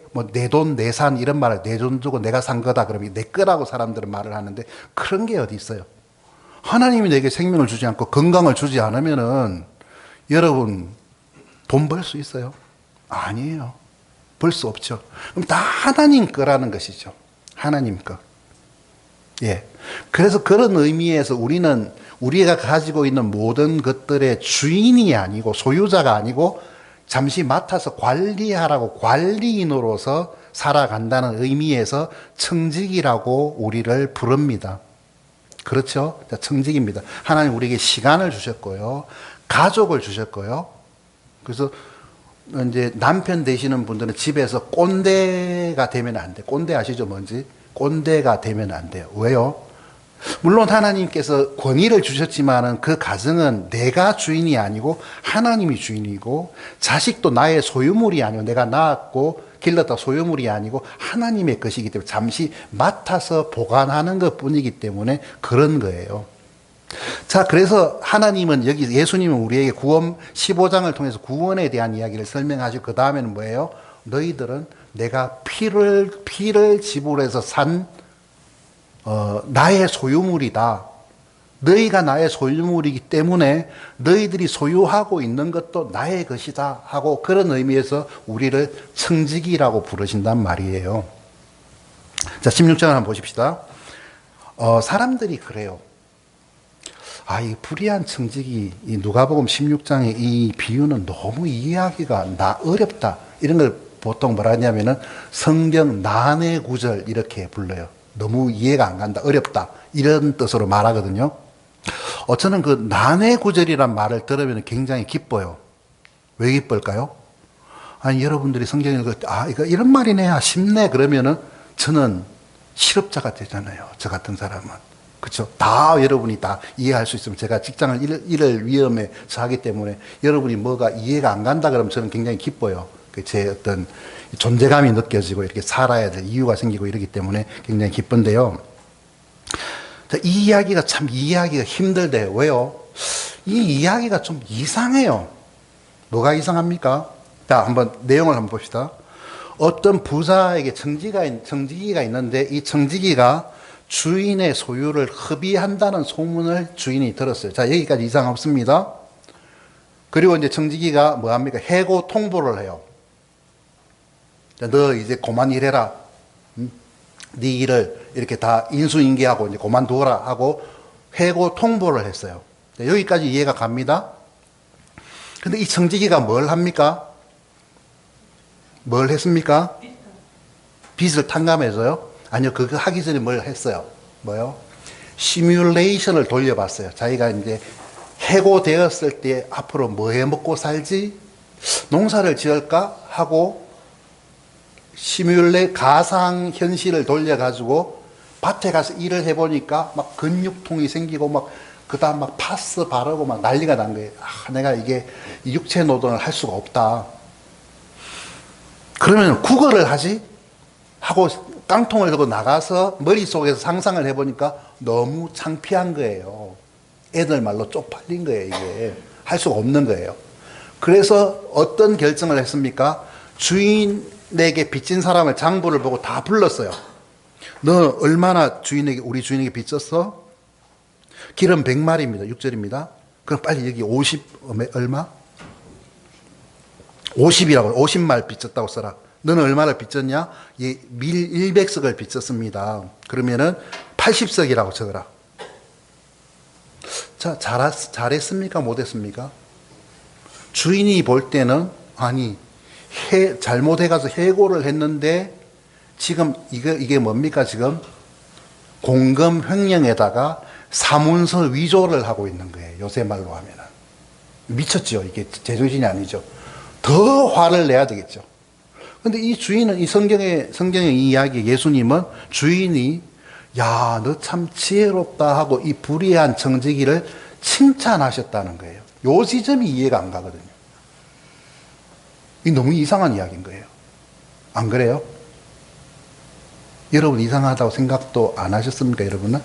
돈, 내 산 이런 말을 내 돈 주고 내가 산 거다 그러면 내 거라고 사람들은 말을 하는데 그런 게 어디 있어요? 하나님이 내게 생명을 주지 않고 건강을 주지 않으면은 여러분 돈 벌 수 있어요? 아니에요. 벌 수 없죠. 그럼 다 하나님 거라는 것이죠. 하나님 거. 예. 그래서 그런 의미에서 우리는 우리가 가지고 있는 모든 것들의 주인이 아니고 소유자가 아니고 잠시 맡아서 관리하라고 관리인으로서 살아간다는 의미에서 청직이라고 우리를 부릅니다. 그렇죠? 청직입니다. 하나님 우리에게 시간을 주셨고요. 가족을 주셨고요. 그래서 이제 남편 되시는 분들은 집에서 꼰대가 되면 안 돼. 꼰대 아시죠? 뭔지? 꼰대가 되면 안 돼요. 왜요? 물론 하나님께서 권위를 주셨지만은 그 가정은 내가 주인이 아니고 하나님이 주인이고 자식도 나의 소유물이 아니고 내가 낳았고 길렀다 소유물이 아니고 하나님의 것이기 때문에 잠시 맡아서 보관하는 것 뿐이기 때문에 그런 거예요. 자, 그래서 하나님은 여기 예수님은 우리에게 구원 15장을 통해서 구원에 대한 이야기를 설명하시고 그 다음에는 뭐예요? 너희들은 내가 피를 지불해서 산 나의 소유물이다. 너희가 나의 소유물이기 때문에 너희들이 소유하고 있는 것도 나의 것이다 하고 그런 의미에서 우리를 청지기라고 부르신단 말이에요. 자, 16장을 한번 보십시다. 사람들이 그래요. 이 불의한 청지기, 이 누가복음 16장의 이 비유는 너무 이해하기가 어렵다. 이런 걸 보통 뭐라 하냐면은 성경 난해 구절 이렇게 불러요. 너무 이해가 안 간다, 어렵다 이런 뜻으로 말하거든요. 저는 그 난해 구절이란 말을 들으면 굉장히 기뻐요. 왜 기쁠까요? 아니 여러분들이 성경 읽을 때 이거 이런 말이네, 쉽네 그러면은 저는 실업자가 되잖아요. 저 같은 사람은. 그렇죠? 다 여러분이 다 이해할 수 있으면 제가 직장을 잃을 위험에 처하기 때문에 여러분이 뭐가 이해가 안 간다 그러면 저는 굉장히 기뻐요. 제 어떤 존재감이 느껴지고 이렇게 살아야 될 이유가 생기고 이러기 때문에 굉장히 기쁜데요. 이 이야기가 참 이해하기가 힘들대요. 왜요? 이 이야기가 좀 이상해요. 뭐가 이상합니까? 자, 한번 내용을 한번 봅시다. 어떤 부자에게 청지기가 있는데 이 청지기가 주인의 소유를 흡의한다는 소문을 주인이 들었어요. 자, 여기까지 이상 없습니다. 그리고 이제 청지기가 뭐 합니까? 해고 통보를 해요. 너 이제 그만 일해라. 네 일을 이렇게 다 인수인계하고 이제 그만두어라 하고 해고 통보를 했어요. 여기까지 이해가 갑니다. 근데 이 청지기가 뭘 합니까? 뭘 했습니까? 빚을 탕감해서요? 아니요, 그거 하기 전에 뭘 했어요? 뭐요? 시뮬레이션을 돌려봤어요. 자기가 이제 해고되었을 때 앞으로 뭐 해 먹고 살지? 농사를 지을까? 하고 가상 현실을 돌려가지고 밭에 가서 일을 해보니까 막 근육통이 생기고 막 그다음 막 파스 바르고 막 난리가 난 거예요. 내가 이게 육체 노동을 할 수가 없다. 그러면 국어를 하지? 하고 깡통을 들고 나가서 머릿속에서 상상을 해보니까 너무 창피한 거예요. 애들 말로 쪽팔린 거예요, 이게. 할 수가 없는 거예요. 그래서 어떤 결정을 했습니까? 주인에게 빚진 사람을 장부를 보고 다 불렀어요. 너 얼마나 우리 주인에게 빚졌어? 기름 100마리입니다. 6절입니다. 그럼 빨리 여기 50, 얼마? 50이라고, 50말 빚졌다고 써라. 너는 얼마를 빚졌냐? 예, 밀 100석을 빚졌습니다. 그러면은 80석이라고 적어라. 자, 잘했습니까? 못했습니까? 주인이 볼 때는, 아니, 잘못해가서 해고를 했는데, 지금, 이게 뭡니까, 지금? 공금 횡령에다가 사문서 위조를 하고 있는 거예요. 요새 말로 하면은. 미쳤죠. 이게 제정신이 아니죠. 더 화를 내야 되겠죠. 근데 이 주인은, 이 성경의 이 이야기, 예수님은 주인이, 야, 너 참 지혜롭다 하고 이 불의한 청지기를 칭찬하셨다는 거예요. 요 지점이 이해가 안 가거든요. 이 너무 이상한 이야기인 거예요. 안 그래요? 여러분 이상하다고 생각도 안 하셨습니까, 여러분은?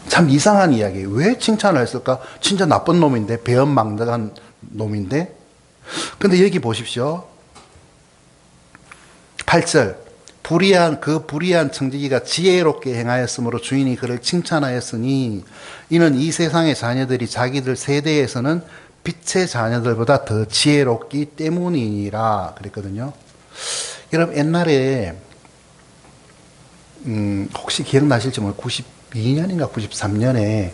참 이상한 이야기예요. 왜 칭찬을 했을까? 진짜 나쁜 놈인데, 배은망덕한 놈인데. 근데 여기 보십시오. 8절. 불의한 청지기가 지혜롭게 행하였으므로 주인이 그를 칭찬하였으니 이는 이 세상의 자녀들이 자기들 세대에서는 빛의 자녀들보다 더 지혜롭기 때문이니라 그랬거든요. 여러분 옛날에 혹시 기억나실지 모르 92년인가 93년에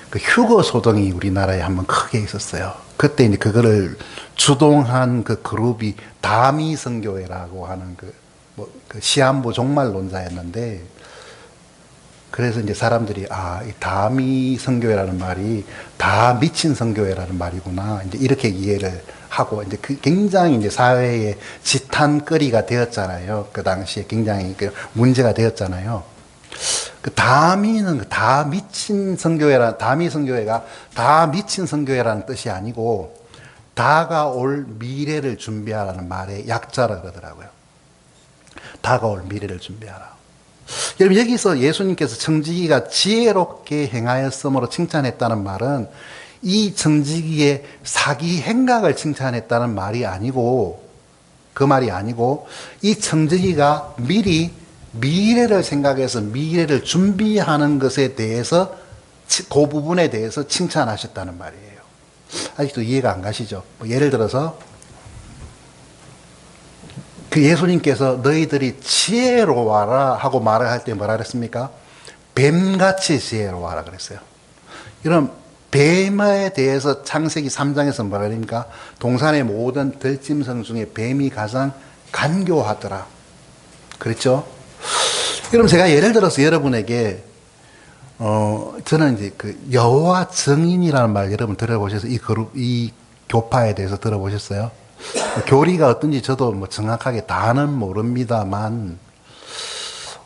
그 휴거 소동이 우리나라에 한번 크게 있었어요. 그때 이제 그거를 주동한 그 그룹이 다미성교회라고 하는 그 시한부 종말론자였는데, 그래서 이제 사람들이, 이 다미 성교회라는 말이 다 미친 성교회라는 말이구나. 이제 이렇게 이해를 하고, 이제 굉장히 이제 사회의 지탄거리가 되었잖아요. 그 당시에 굉장히 문제가 되었잖아요. 그 다미는 다 미친 성교회라, 다미 성교회가 다 미친 성교회라는 뜻이 아니고, 다가올 미래를 준비하라는 말의 약자라 그러더라고요. 다가올 미래를 준비하라. 여러분 여기서 예수님께서 청지기가 지혜롭게 행하였으므로 칭찬했다는 말은 이 청지기의 사기 행각을 칭찬했다는 말이 아니고, 그 말이 아니고 이 청지기가 미리 미래를 생각해서 미래를 준비하는 것에 대해서, 그 부분에 대해서 칭찬하셨다는 말이에요. 아직도 이해가 안 가시죠? 예를 들어서 그 예수님께서 너희들이 지혜로워라 하고 말을 할 때 뭐라 그랬습니까? 뱀같이 지혜로워라 그랬어요. 이런 뱀에 대해서 창세기 3장에서 뭐라 그럽니까? 동산의 모든 들짐승 중에 뱀이 가장 간교하더라. 그랬죠? 그럼 제가 예를 들어서 여러분에게 저는 이제 그 여호와 증인이라는 말 여러분 들어보셔서 이 교파에 대해서 들어보셨어요? 교리가 어떤지 저도 뭐 정확하게 다는 모릅니다만,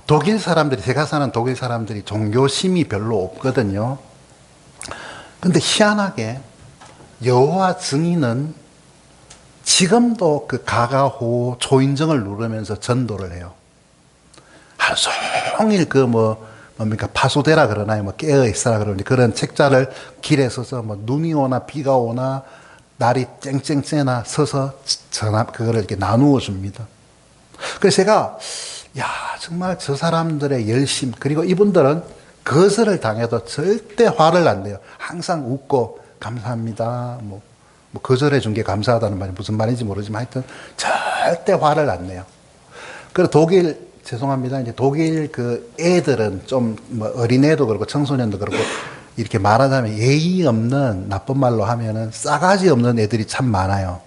독일 사람들이, 제가 사는 독일 사람들이 종교심이 별로 없거든요. 근데 희한하게 여호와 증인은 지금도 그 가가호 초인종을 누르면서 전도를 해요. 하루 종일 뭡니까 파수되라 그러나요? 뭐 깨어 있어라 그러는데, 그런 책자를 길에 서서 뭐 눈이 오나 비가 오나 날이 쨍쨍 쬐나 서서 그거를 이렇게 나누어 줍니다. 그래서 제가, 정말 저 사람들의 열심, 그리고 이분들은 거절을 당해도 절대 화를 안 내요. 항상 웃고, 감사합니다. 거절해 준 게 감사하다는 말이 무슨 말인지 모르지만 하여튼 절대 화를 안 내요. 그리고 죄송합니다. 이제 독일 그 애들은 좀 어린애도 그렇고 청소년도 그렇고 이렇게 말하자면 예의 없는, 나쁜 말로 하면은 싸가지 없는 애들이 참 많아요.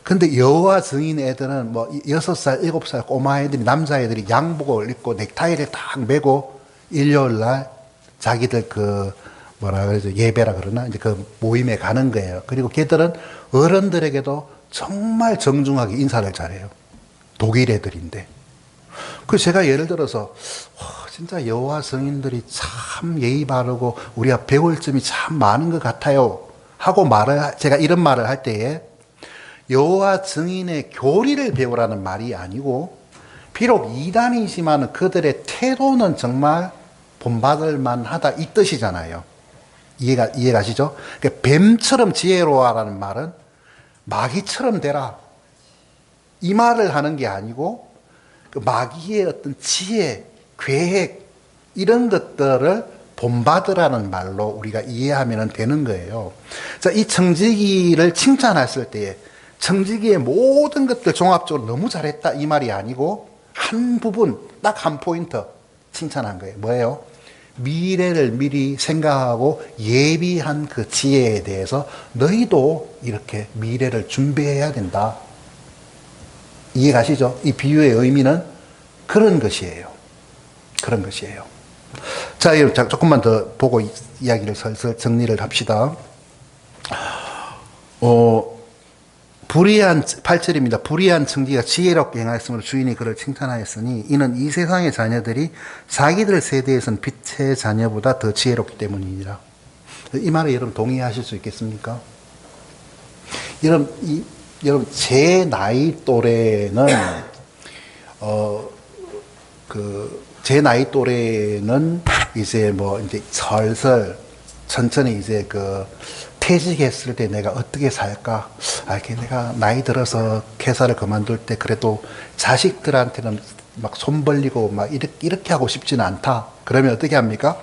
근데 여호와 증인 애들은 6살, 7살 꼬마 애들이, 남자애들이 양복을 입고 넥타이를 딱 메고 일요일날 자기들 예배라 그러나? 이제 그 모임에 가는 거예요. 그리고 걔들은 어른들에게도 정말 정중하게 인사를 잘해요. 독일 애들인데. 그 제가 예를 들어서, 진짜 여호와 증인들이 참 예의 바르고 우리가 배울 점이 참 많은 것 같아요 하고 제가 이런 말을 할 때에 여호와 증인의 교리를 배우라는 말이 아니고, 비록 이단이지만 그들의 태도는 정말 본받을 만하다 이 뜻이잖아요. 이해가시죠? 그러니까 뱀처럼 지혜로워라는 말은 마귀처럼 되라 이 말을 하는 게 아니고, 그 마귀의 어떤 지혜, 계획 이런 것들을 본받으라는 말로 우리가 이해하면 되는 거예요. 자, 이 청지기를 칭찬했을 때에 청지기의 모든 것들 종합적으로 너무 잘했다 이 말이 아니고 한 부분, 딱 한 포인트 칭찬한 거예요. 뭐예요? 미래를 미리 생각하고 예비한 그 지혜에 대해서 너희도 이렇게 미래를 준비해야 된다. 이해가시죠? 이 비유의 의미는 그런 것이에요. 그런 것이에요. 자, 여러분, 조금만 더 보고 이야기를 슬슬 정리를 합시다. 불의한 8절입니다. 불의한 청지기가 지혜롭게 행하였으므로 주인이 그를 칭찬하였으니 이는 이 세상의 자녀들이 자기들 세대에선 빛의 자녀보다 더 지혜롭기 때문이니라. 이 말에 여러분 동의하실 수 있겠습니까? 여러분 제 나이 또래는 제 나이 또래는 이제 슬슬 천천히 이제 퇴직했을 때 내가 어떻게 살까? 이렇게 내가 나이 들어서 회사를 그만둘 때 그래도 자식들한테는 막 손 벌리고 막 이렇게 하고 싶지는 않다. 그러면 어떻게 합니까?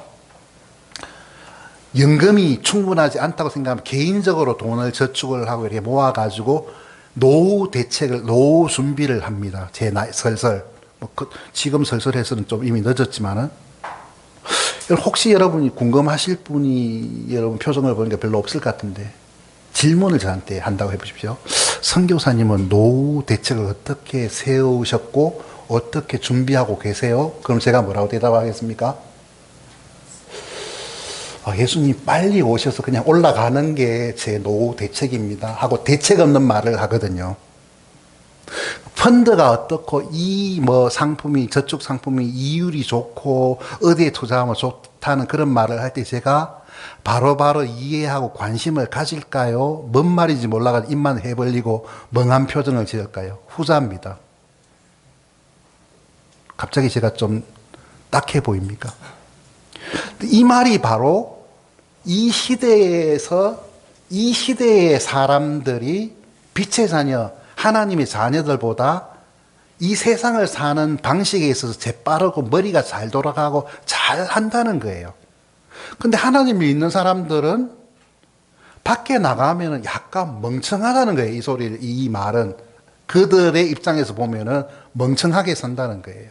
연금이 충분하지 않다고 생각하면 개인적으로 돈을 저축을 하고 이렇게 모아가지고 노후 대책을, 노후 준비를 합니다. 제 나이 슬슬. 지금 슬슬해서는 좀 이미 늦었지만은. 혹시 여러분이 궁금하실 분이 여러분 표정을 보니까 별로 없을 것 같은데 질문을 저한테 한다고 해보십시오. 선교사님은 노후 대책을 어떻게 세우셨고 어떻게 준비하고 계세요? 그럼 제가 뭐라고 대답하겠습니까? 예수님 빨리 오셔서 그냥 올라가는 게 제 노후 대책입니다 하고 대책 없는 말을 하거든요. 펀드가 어떻고 상품이 저축 상품이 이율이 좋고 어디에 투자하면 좋다는 그런 말을 할 때 제가 바로바로 이해하고 관심을 가질까요? 뭔 말인지 몰라가지고 입만 해벌리고 멍한 표정을 지을까요? 후자입니다. 갑자기 제가 좀 딱해 보입니까? 이 말이 바로 이 시대의 사람들이 빛의 자녀, 하나님의 자녀들보다 이 세상을 사는 방식에 있어서 재빠르고 머리가 잘 돌아가고 잘 한다는 거예요. 근데 하나님 믿는 사람들은 밖에 나가면 약간 멍청하다는 거예요. 이 말은. 그들의 입장에서 보면은 멍청하게 산다는 거예요.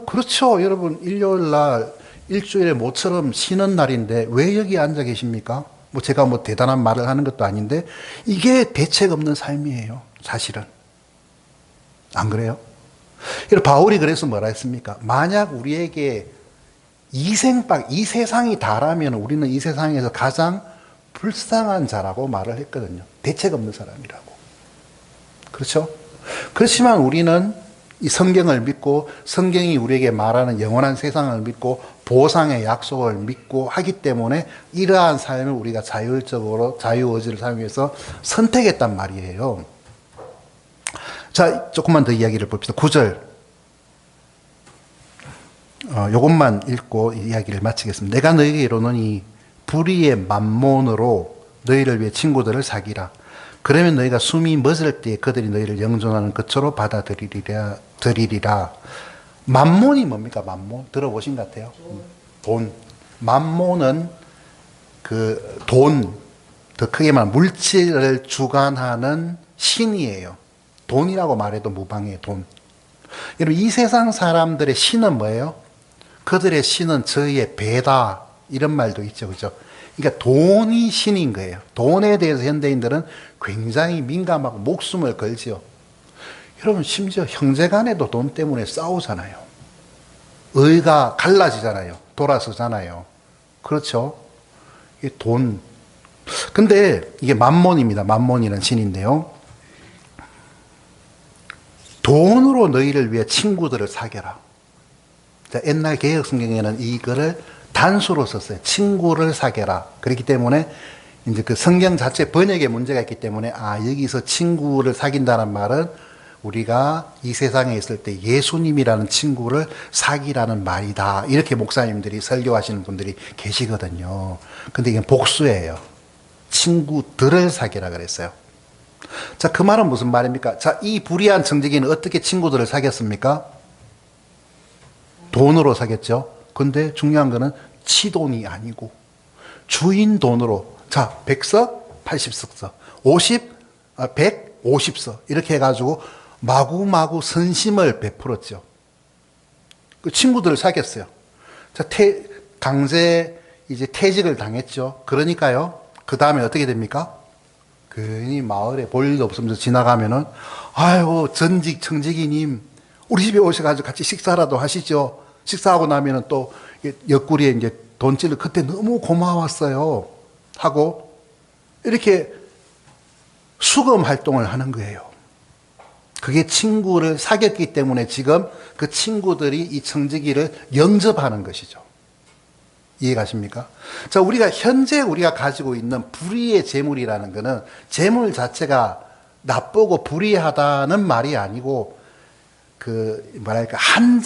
그렇죠. 여러분, 일요일 날 일주일에 모처럼 쉬는 날인데 왜 여기 앉아 계십니까? 제가 대단한 말을 하는 것도 아닌데 이게 대책 없는 삶이에요. 사실은. 안 그래요? 바울이 그래서 뭐라 했습니까? 만약 우리에게 이 세상이 다라면 우리는 이 세상에서 가장 불쌍한 자라고 말을 했거든요. 대책 없는 사람이라고. 그렇죠? 그렇지만 우리는 이 성경을 믿고 성경이 우리에게 말하는 영원한 세상을 믿고 보상의 약속을 믿고 하기 때문에 이러한 삶을 우리가 자율적으로 자유의지를 사용해서 선택했단 말이에요. 자, 조금만 더 이야기를 봅시다. 9절. 요것만 읽고 이야기를 마치겠습니다. 내가 너희에게 이르노니 불의의 만몬으로 너희를 위해 친구들을 사귀라. 그러면 너희가 숨이 멎을 때에 그들이 너희를 영존하는 것처럼 받아들이리라. 만몬이 뭡니까? 만몬 들어보신 것 같아요. 돈. 만몬은 돈, 더 크게 말하면 물질을 주관하는 신이에요. 돈이라고 말해도 무방해요. 돈. 여러분, 이 세상 사람들의 신은 뭐예요? 그들의 신은 저희의 배다, 이런 말도 있죠. 그죠? 그러니까 돈이 신인 거예요. 돈에 대해서 현대인들은 굉장히 민감하고 목숨을 걸지요. 여러분, 심지어 형제 간에도 돈 때문에 싸우잖아요. 의가 갈라지잖아요. 돌아서잖아요. 그렇죠? 이게 돈. 근데 이게 만몬입니다. 만몬이라는 신인데요. 돈으로 너희를 위해 친구들을 사귀라. 자, 옛날 개혁 성경에는 이거를 단수로 썼어요. 친구를 사귀라. 그렇기 때문에 이제 그 성경 자체 번역에 문제가 있기 때문에 여기서 친구를 사귄다는 말은 우리가 이 세상에 있을 때 예수님이라는 친구를 사귀라는 말이다. 이렇게 목사님들이 설교하시는 분들이 계시거든요. 근데 이게 복수예요. 친구들을 사귀라 그랬어요. 자, 그 말은 무슨 말입니까? 자, 이 불의한 청지기는 어떻게 친구들을 사귀었습니까? 돈으로 사귀었죠. 근데 중요한 거는 치돈이 아니고 주인 돈으로. 자, 100석, 80석, 50, 100, 50서 이렇게 해가지고 마구마구 선심을 베풀었죠. 그 친구들을 사귀었어요. 자, 강제 이제 퇴직을 당했죠. 그러니까요. 그 다음에 어떻게 됩니까? 괜히 마을에 볼 일도 없으면서 지나가면은, 아유, 전직 청직이님, 우리 집에 오셔가지고 같이 식사라도 하시죠. 식사하고 나면은 또 옆구리에 이제 돈줄을 그때 너무 고마웠어요. 하고, 이렇게 수금 활동을 하는 거예요. 그게 친구를 사귀었기 때문에 지금 그 친구들이 이 청지기를 영접하는 것이죠. 이해가십니까? 자, 현재 우리가 가지고 있는 불의의 재물이라는 것은 재물 자체가 나쁘고 불의하다는 말이 아니고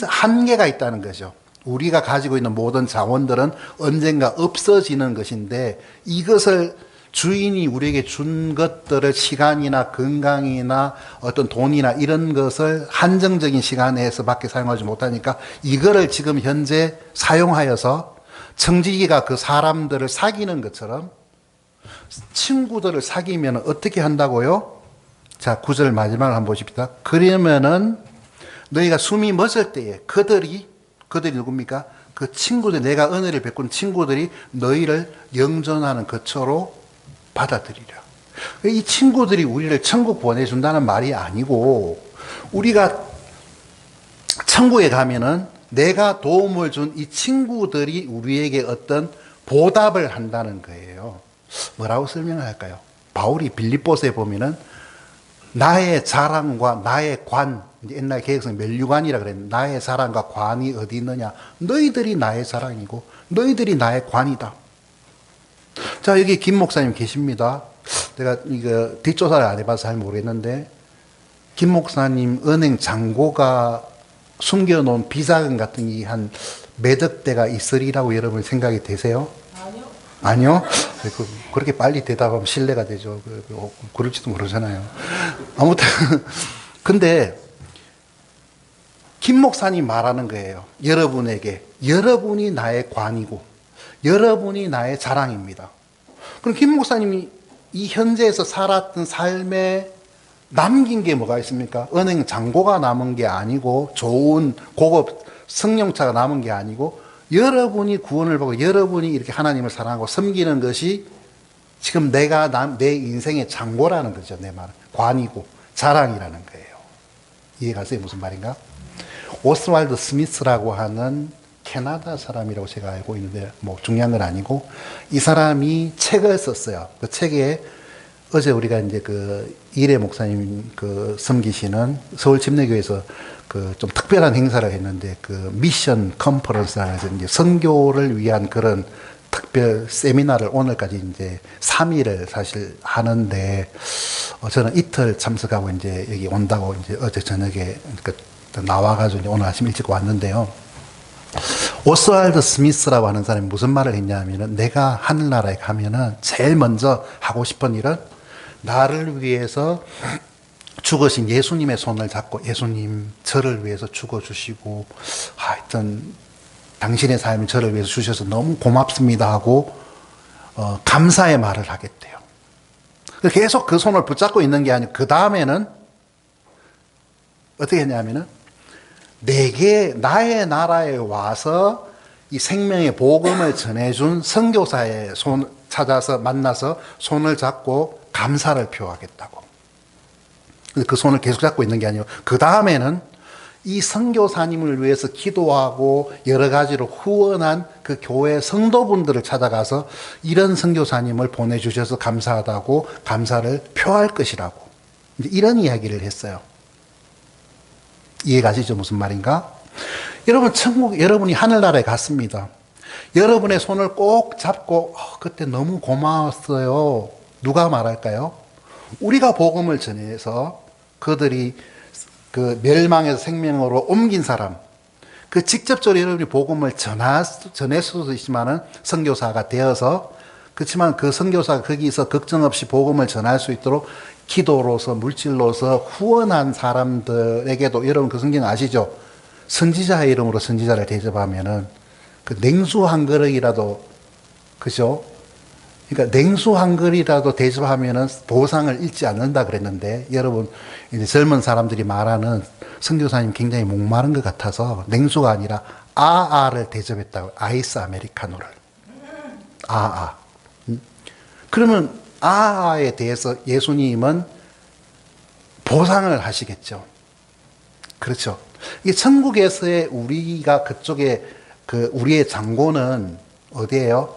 한계가 있다는 거죠. 우리가 가지고 있는 모든 자원들은 언젠가 없어지는 것인데 이것을 주인이 우리에게 준 것들을 시간이나 건강이나 어떤 돈이나 이런 것을 한정적인 시간에서 밖에 사용하지 못하니까 이거를 지금 현재 사용하여서 청지기가 그 사람들을 사귀는 것처럼 친구들을 사귀면 어떻게 한다고요? 자, 9절 마지막을 한번 보십시다. 그러면은 너희가 숨이 멎을 때에 그들이 누굽니까? 그 친구들, 내가 은혜를 베푼 친구들이 너희를 영전하는 것처로 받아들이라. 이 친구들이 우리를 천국 보내준다는 말이 아니고 우리가 천국에 가면은 내가 도움을 준 이 친구들이 우리에게 어떤 보답을 한다는 거예요. 뭐라고 설명을 할까요? 바울이 빌립보서에 보면은 나의 자랑과 나의 관, 옛날 개혁성 멸류관이라 그랬는데 나의 자랑과 관이 어디 있느냐? 너희들이 나의 자랑이고 너희들이 나의 관이다. 자, 여기 김 목사님 계십니다. 내가 이거 뒷조사를 안 해봐서 잘 모르겠는데 김 목사님 은행 잔고가 숨겨놓은 비자금 같은 게 한 몇억 대가 있으리라고 여러분 생각이 되세요? 아니요. 아니요? 그렇게 빨리 대답하면 신뢰가 되죠. 그럴지도 모르잖아요. 아무튼 근데 김 목사님 말하는 거예요. 여러분에게 여러분이 나의 관이고 여러분이 나의 자랑입니다. 그럼 김 목사님이 이 현재에서 살았던 삶에 남긴 게 뭐가 있습니까? 은행 잔고가 남은 게 아니고 좋은 고급 승용차가 남은 게 아니고 여러분이 구원을 받고 여러분이 이렇게 하나님을 사랑하고 섬기는 것이 지금 내 인생의 잔고라는 거죠. 내 말은 관이고 자랑이라는 거예요. 이해가세요? 무슨 말인가? 오스왈드 스미스라고 하는 캐나다 사람이라고 제가 알고 있는데 뭐 중요한 건 아니고 이 사람이 책을 썼어요. 그 책에 어제 우리가 이제 그 이래 목사님 그 섬기시는 서울 침례교회에서 그 좀 특별한 행사를 했는데 그 미션 컨퍼런스라는 이제 선교를 위한 그런 특별 세미나를 오늘까지 이제 3일을 사실 하는데 저는 이틀 참석하고 이제 여기 온다고 이제 어제 저녁에 그 나와가지고 오늘 아침 일찍 왔는데요. 오스왈드 스미스라고 하는 사람이 무슨 말을 했냐면은 내가 하늘나라에 가면은 제일 먼저 하고 싶은 일은 나를 위해서 죽으신 예수님의 손을 잡고 예수님 저를 위해서 죽어주시고 하여튼 당신의 삶이 저를 위해서 주셔서 너무 고맙습니다 하고 감사의 말을 하겠대요. 계속 그 손을 붙잡고 있는 게 아니고 그 다음에는 어떻게 했냐면은 내게 나의 나라에 와서 이 생명의 복음을 전해준 선교사의 손 찾아서 만나서 손을 잡고 감사를 표하겠다고. 그 손을 계속 잡고 있는 게 아니고 그 다음에는 이 선교사님을 위해서 기도하고 여러 가지로 후원한 그 교회 성도분들을 찾아가서 이런 선교사님을 보내주셔서 감사하다고 감사를 표할 것이라고 이제 이런 이야기를 했어요. 이해가시죠? 무슨 말인가? 여러분 여러분이 하늘나라에 갔습니다. 여러분의 손을 꼭 잡고 그때 너무 고마웠어요. 누가 말할까요? 우리가 복음을 전해서 그들이 그 멸망에서 생명으로 옮긴 사람, 그 직접적으로 여러분이 복음을 전할 수도 있지만은 선교사가 되어서 그렇지만 그 선교사가 거기서 걱정 없이 복음을 전할 수 있도록 기도로서 물질로서 후원한 사람들에게도 여러분 그 성경 아시죠? 선지자의 이름으로 선지자를 대접하면은 그 냉수 한 그릇이라도 그죠? 그러니까 냉수 한 그릇이라도 대접하면은 보상을 잃지 않는다 그랬는데, 여러분, 이제 젊은 사람들이 말하는 선교사님 굉장히 목마른 것 같아서 냉수가 아니라 아아를 대접했다고. 아이스 아메리카노를. 아아. 그러면 아아에 대해서 예수님은 보상을 하시겠죠. 그렇죠. 이 천국에서의 우리가 그쪽에 우리의 장고는 어디예요?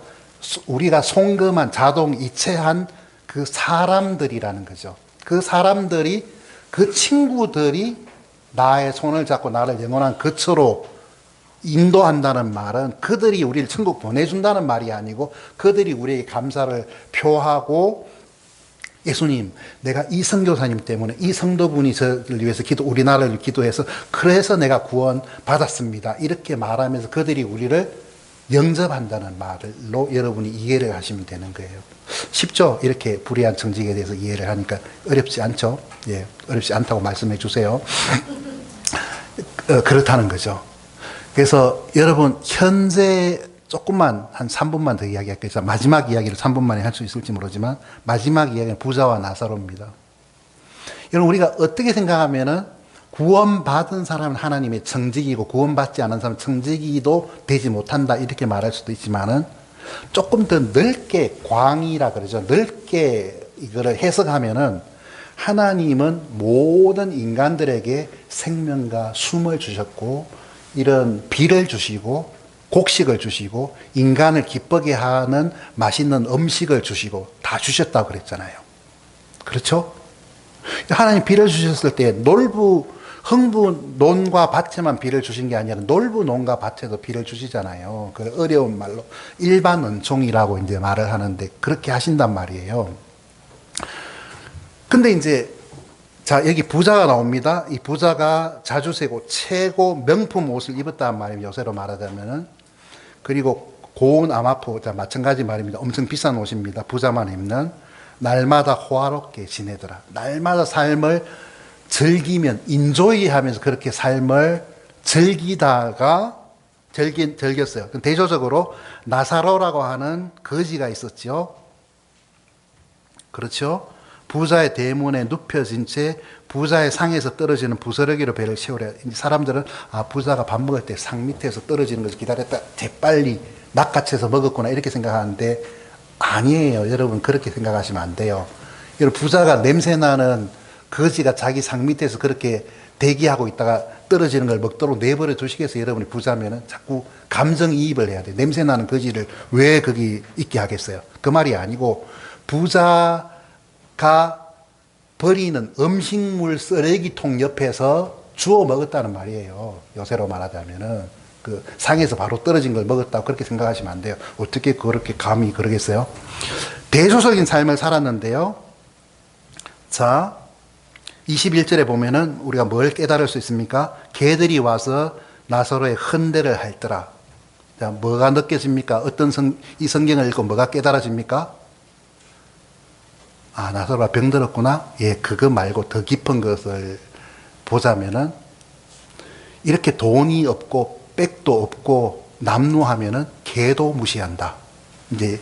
우리가 송금한 자동 이체한 그 사람들이라는 거죠. 그 사람들이, 그 친구들이 나의 손을 잡고 나를 영원한 거처로 인도한다는 말은 그들이 우리를 천국 보내준다는 말이 아니고, 그들이 우리에게 감사를 표하고, 예수님, 내가 이 선교사님 때문에 이 성도분이 저를 위해서 우리 나라를 기도해서 그래서 내가 구원 받았습니다, 이렇게 말하면서 그들이 우리를 영접한다는 말로 여러분이 이해를 하시면 되는 거예요. 쉽죠? 이렇게 불의한 정직에 대해서 이해를 하니까 어렵지 않죠? 예, 어렵지 않다고 말씀해 주세요. 그렇다는 거죠. 그래서 여러분, 현재 조금만 한 3분만 더 이야기할게요. 마지막 이야기를 3분 만에 할 수 있을지 모르지만, 마지막 이야기는 부자와 나사로입니다. 여러분, 우리가 어떻게 생각하면은 구원받은 사람은 하나님의 청지기이고 구원받지 않은 사람은 청지기도 되지 못한다, 이렇게 말할 수도 있지만은, 조금 더 넓게, 광이라 그러죠. 넓게 이거를 해석하면은, 하나님은 모든 인간들에게 생명과 숨을 주셨고, 이런 비를 주시고 곡식을 주시고 인간을 기쁘게 하는 맛있는 음식을 주시고 다 주셨다고 그랬잖아요. 그렇죠? 하나님 비를 주셨을 때 흥부 논과 밭에만 비를 주신 게 아니라 놀부 논과 밭에도 비를 주시잖아요. 그 어려운 말로 일반 은총이라고 이제 말을 하는데, 그렇게 하신단 말이에요. 근데 이제 자, 여기 부자가 나옵니다. 이 부자가 자주세고 최고 명품 옷을 입었다는 말입니다. 요새로 말하자면은. 그리고 고운 아마포, 자, 마찬가지 말입니다. 엄청 비싼 옷입니다. 부자만 입는. 날마다 호화롭게 지내더라. 날마다 삶을 즐기면, 인조이 하면서 그렇게 삶을 즐기다가 즐겼어요. 대조적으로 나사로라고 하는 거지가 있었죠. 그렇죠? 부자의 대문에 눕혀진 채 부자의 상에서 떨어지는 부스러기로 배를 채우려. 사람들은 부자가 밥 먹을 때 상 밑에서 떨어지는 것을 기다렸다 재빨리 낚아채서 먹었구나, 이렇게 생각하는데 아니에요. 여러분, 그렇게 생각하시면 안 돼요. 여러분, 부자가 냄새나는 거지가 자기 상 밑에서 그렇게 대기하고 있다가 떨어지는 걸 먹도록 내버려 두시겠어요? 여러분이 부자면은 자꾸 감정이입을 해야 돼요. 냄새나는 거지를 왜 거기 있게 하겠어요? 그 말이 아니고, 부자가 버리는 음식물 쓰레기통 옆에서 주워 먹었다는 말이에요. 요새로 말하자면은 그 상에서 바로 떨어진 걸 먹었다고 그렇게 생각하시면 안 돼요. 어떻게 그렇게 감히 그러겠어요? 대조적인 삶을 살았는데요. 자, 21절에 보면은 우리가 뭘 깨달을 수 있습니까? 개들이 와서 나사로의 헌대를 할더라. 자, 뭐가 느껴집니까? 이 성경을 읽고 뭐가 깨달아집니까? 나사로가 병들었구나? 예, 그거 말고 더 깊은 것을 보자면은, 이렇게 돈이 없고 백도 없고 남루하면은 개도 무시한다. 이제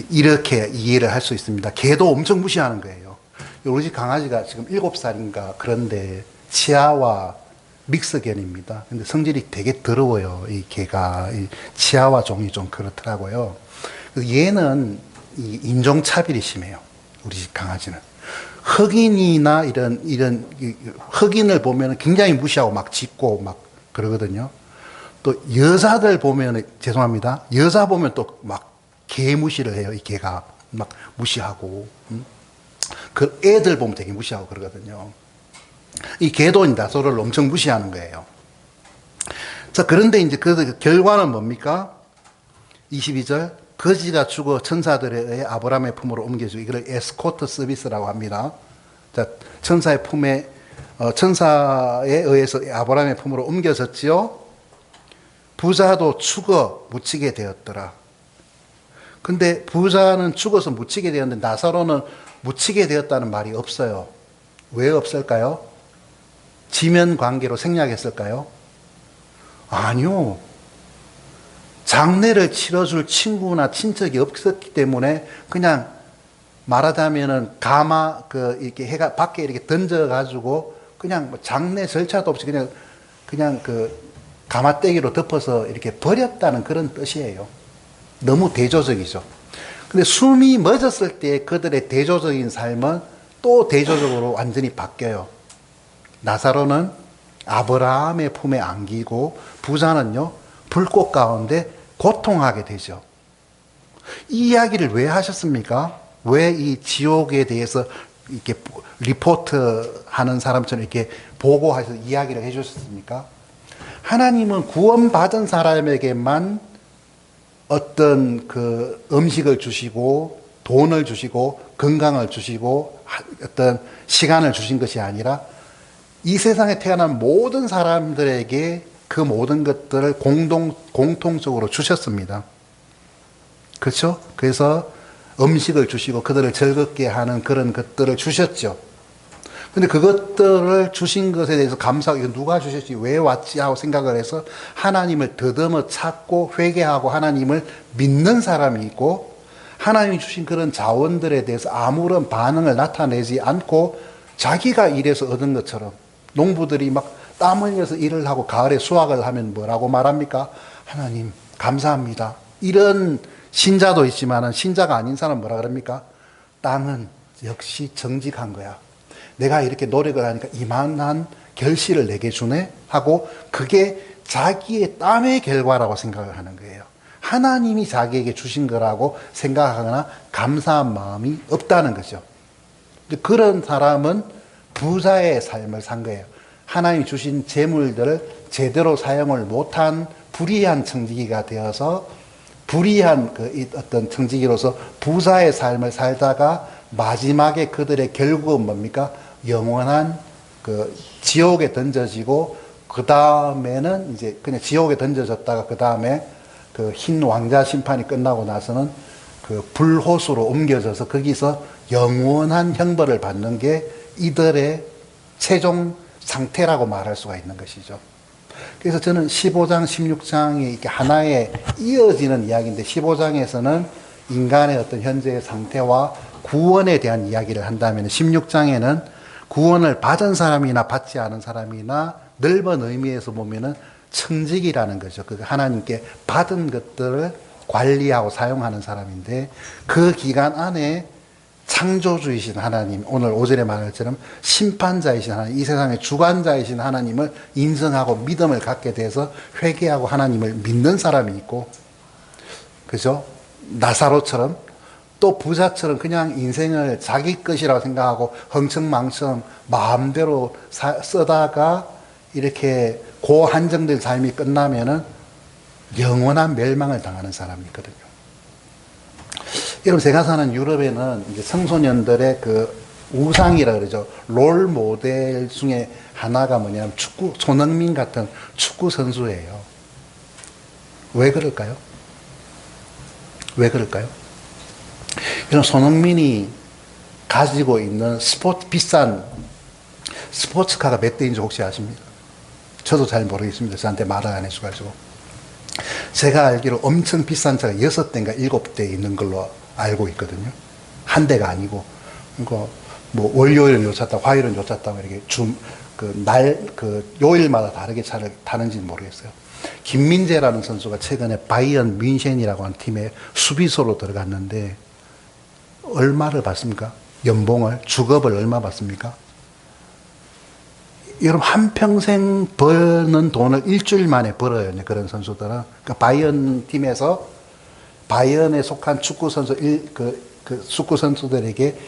이렇게 이해를 할 수 있습니다. 개도 엄청 무시하는 거예요. 우리 집 강아지가 지금 7살인가 그런데 치아와 믹스견입니다. 근데 성질이 되게 더러워요. 이 개가. 이 치아와 종이 좀 그렇더라고요. 그래서 얘는 이 인종차별이 심해요. 우리 집 강아지는. 흑인이나 이런 흑인을 보면 굉장히 무시하고 막 짖고 막 그러거든요. 또 여자들 보면, 죄송합니다, 여자 보면 또 막 개무시를 해요. 이 개가 막 무시하고, 그 애들 보면 되게 무시하고 그러거든요. 이 개도 나사로를 엄청 무시하는 거예요. 자, 그런데 이제 그 결과는 뭡니까? 22절, 거지가 죽어 천사들에 의해 아브라함의 품으로 옮겨지고, 이걸 에스코트 서비스라고 합니다. 자, 천사에 의해서 아브라함의 품으로 옮겨졌지요. 부자도 죽어 묻히게 되었더라. 근데 부자는 죽어서 묻히게 되었는데 나사로는 묻히게 되었다는 말이 없어요. 왜 없을까요? 지면 관계로 생략했을까요? 아니요. 장례를 치러줄 친구나 친척이 없었기 때문에 그냥 말하자면은 이렇게 해가 밖에 이렇게 던져가지고 그냥 뭐 장례 절차도 없이 그냥 가마떼기로 덮어서 이렇게 버렸다는 그런 뜻이에요. 너무 대조적이죠. 근데 숨이 멎었을 때 그들의 대조적인 삶은 또 대조적으로 완전히 바뀌어요. 나사로는 아브라함의 품에 안기고 부자는요, 불꽃 가운데 고통하게 되죠. 이 이야기를 왜 하셨습니까? 왜 이 지옥에 대해서 이렇게 리포트 하는 사람처럼 이렇게 보고하셔서 이야기를 해주셨습니까? 하나님은 구원받은 사람에게만 어떤 음식을 주시고 돈을 주시고 건강을 주시고 어떤 시간을 주신 것이 아니라 이 세상에 태어난 모든 사람들에게 그 모든 것들을 공통적으로 주셨습니다. 그렇죠? 그래서 음식을 주시고 그들을 즐겁게 하는 그런 것들을 주셨죠. 근데 그것들을 주신 것에 대해서 감사하고 이거 누가 주셨지 왜 왔지 하고 생각을 해서 하나님을 더듬어 찾고 회개하고 하나님을 믿는 사람이 있고, 하나님이 주신 그런 자원들에 대해서 아무런 반응을 나타내지 않고 자기가 일해서 얻은 것처럼, 농부들이 막 땀 흘려서 일을 하고 가을에 수확을 하면 뭐라고 말합니까? 하나님 감사합니다. 이런 신자도 있지만 신자가 아닌 사람은 뭐라 그럽니까? 땅은 역시 정직한 거야. 내가 이렇게 노력을 하니까 이만한 결실을 내게 주네 하고 그게 자기의 땀의 결과라고 생각을 하는 거예요. 하나님이 자기에게 주신 거라고 생각하거나 감사한 마음이 없다는 거죠. 그런 사람은 부자의 삶을 산 거예요. 하나님이 주신 재물들을 제대로 사용을 못한 불의한 청지기가 되어서 불의한 어떤 청지기로서 부자의 삶을 살다가 마지막에 그들의 결국은 뭡니까? 영원한 지옥에 던져지고 그 다음에는 이제 그냥 지옥에 던져졌다가 그 다음에 흰 왕자 심판이 끝나고 나서는 불호수로 옮겨져서 거기서 영원한 형벌을 받는 게 이들의 최종 상태라고 말할 수가 있는 것이죠. 그래서 저는 15장, 16장이 이렇게 하나에 이어지는 이야기인데 15장에서는 인간의 어떤 현재의 상태와 구원에 대한 이야기를 한다면 16장에는 구원을 받은 사람이나 받지 않은 사람이나 넓은 의미에서 보면은 청직이라는 거죠. 그 하나님께 받은 것들을 관리하고 사용하는 사람인데 그 기간 안에 창조주이신 하나님, 오늘 5절에 말한 것처럼 심판자이신 하나님, 이 세상의 주관자이신 하나님을 인정하고 믿음을 갖게 돼서 회개하고 하나님을 믿는 사람이 있고, 그죠? 나사로처럼 또 부자처럼 그냥 인생을 자기 것이라고 생각하고 흥청망청 마음대로 쓰다가 이렇게 고한정된 삶이 끝나면은 영원한 멸망을 당하는 사람이 있거든요. 여러분, 제가 사는 유럽에는 이제 청소년들의 우상이라 그러죠. 롤 모델 중에 하나가 뭐냐면 손흥민 같은 축구 선수예요. 왜 그럴까요? 왜 그럴까요? 이런 손흥민이 가지고 있는 비싼 스포츠카가 몇 대인지 혹시 아십니까? 저도 잘 모르겠습니다. 저한테 말을 안 해줘가지고. 제가 알기로 엄청 비싼 차가 6대인가 7대 있는 걸로 알고 있거든요. 한 대가 아니고. 그러니까 뭐 월요일은 요 찼다고 화요일은 요 찼다고 이렇게 요일마다 다르게 차를 타는지는 모르겠어요. 김민재라는 선수가 최근에 바이언 뮌헨이라고 하는 팀에 수비수로 들어갔는데 얼마를 받습니까? 연봉을, 주급을 얼마 받습니까? 여러분, 한평생 버는 돈을 일주일 만에 벌어요. 그런 선수들은. 그러니까 바이언 팀에서 바이언에 속한 축구 선수, 축구 선수들에게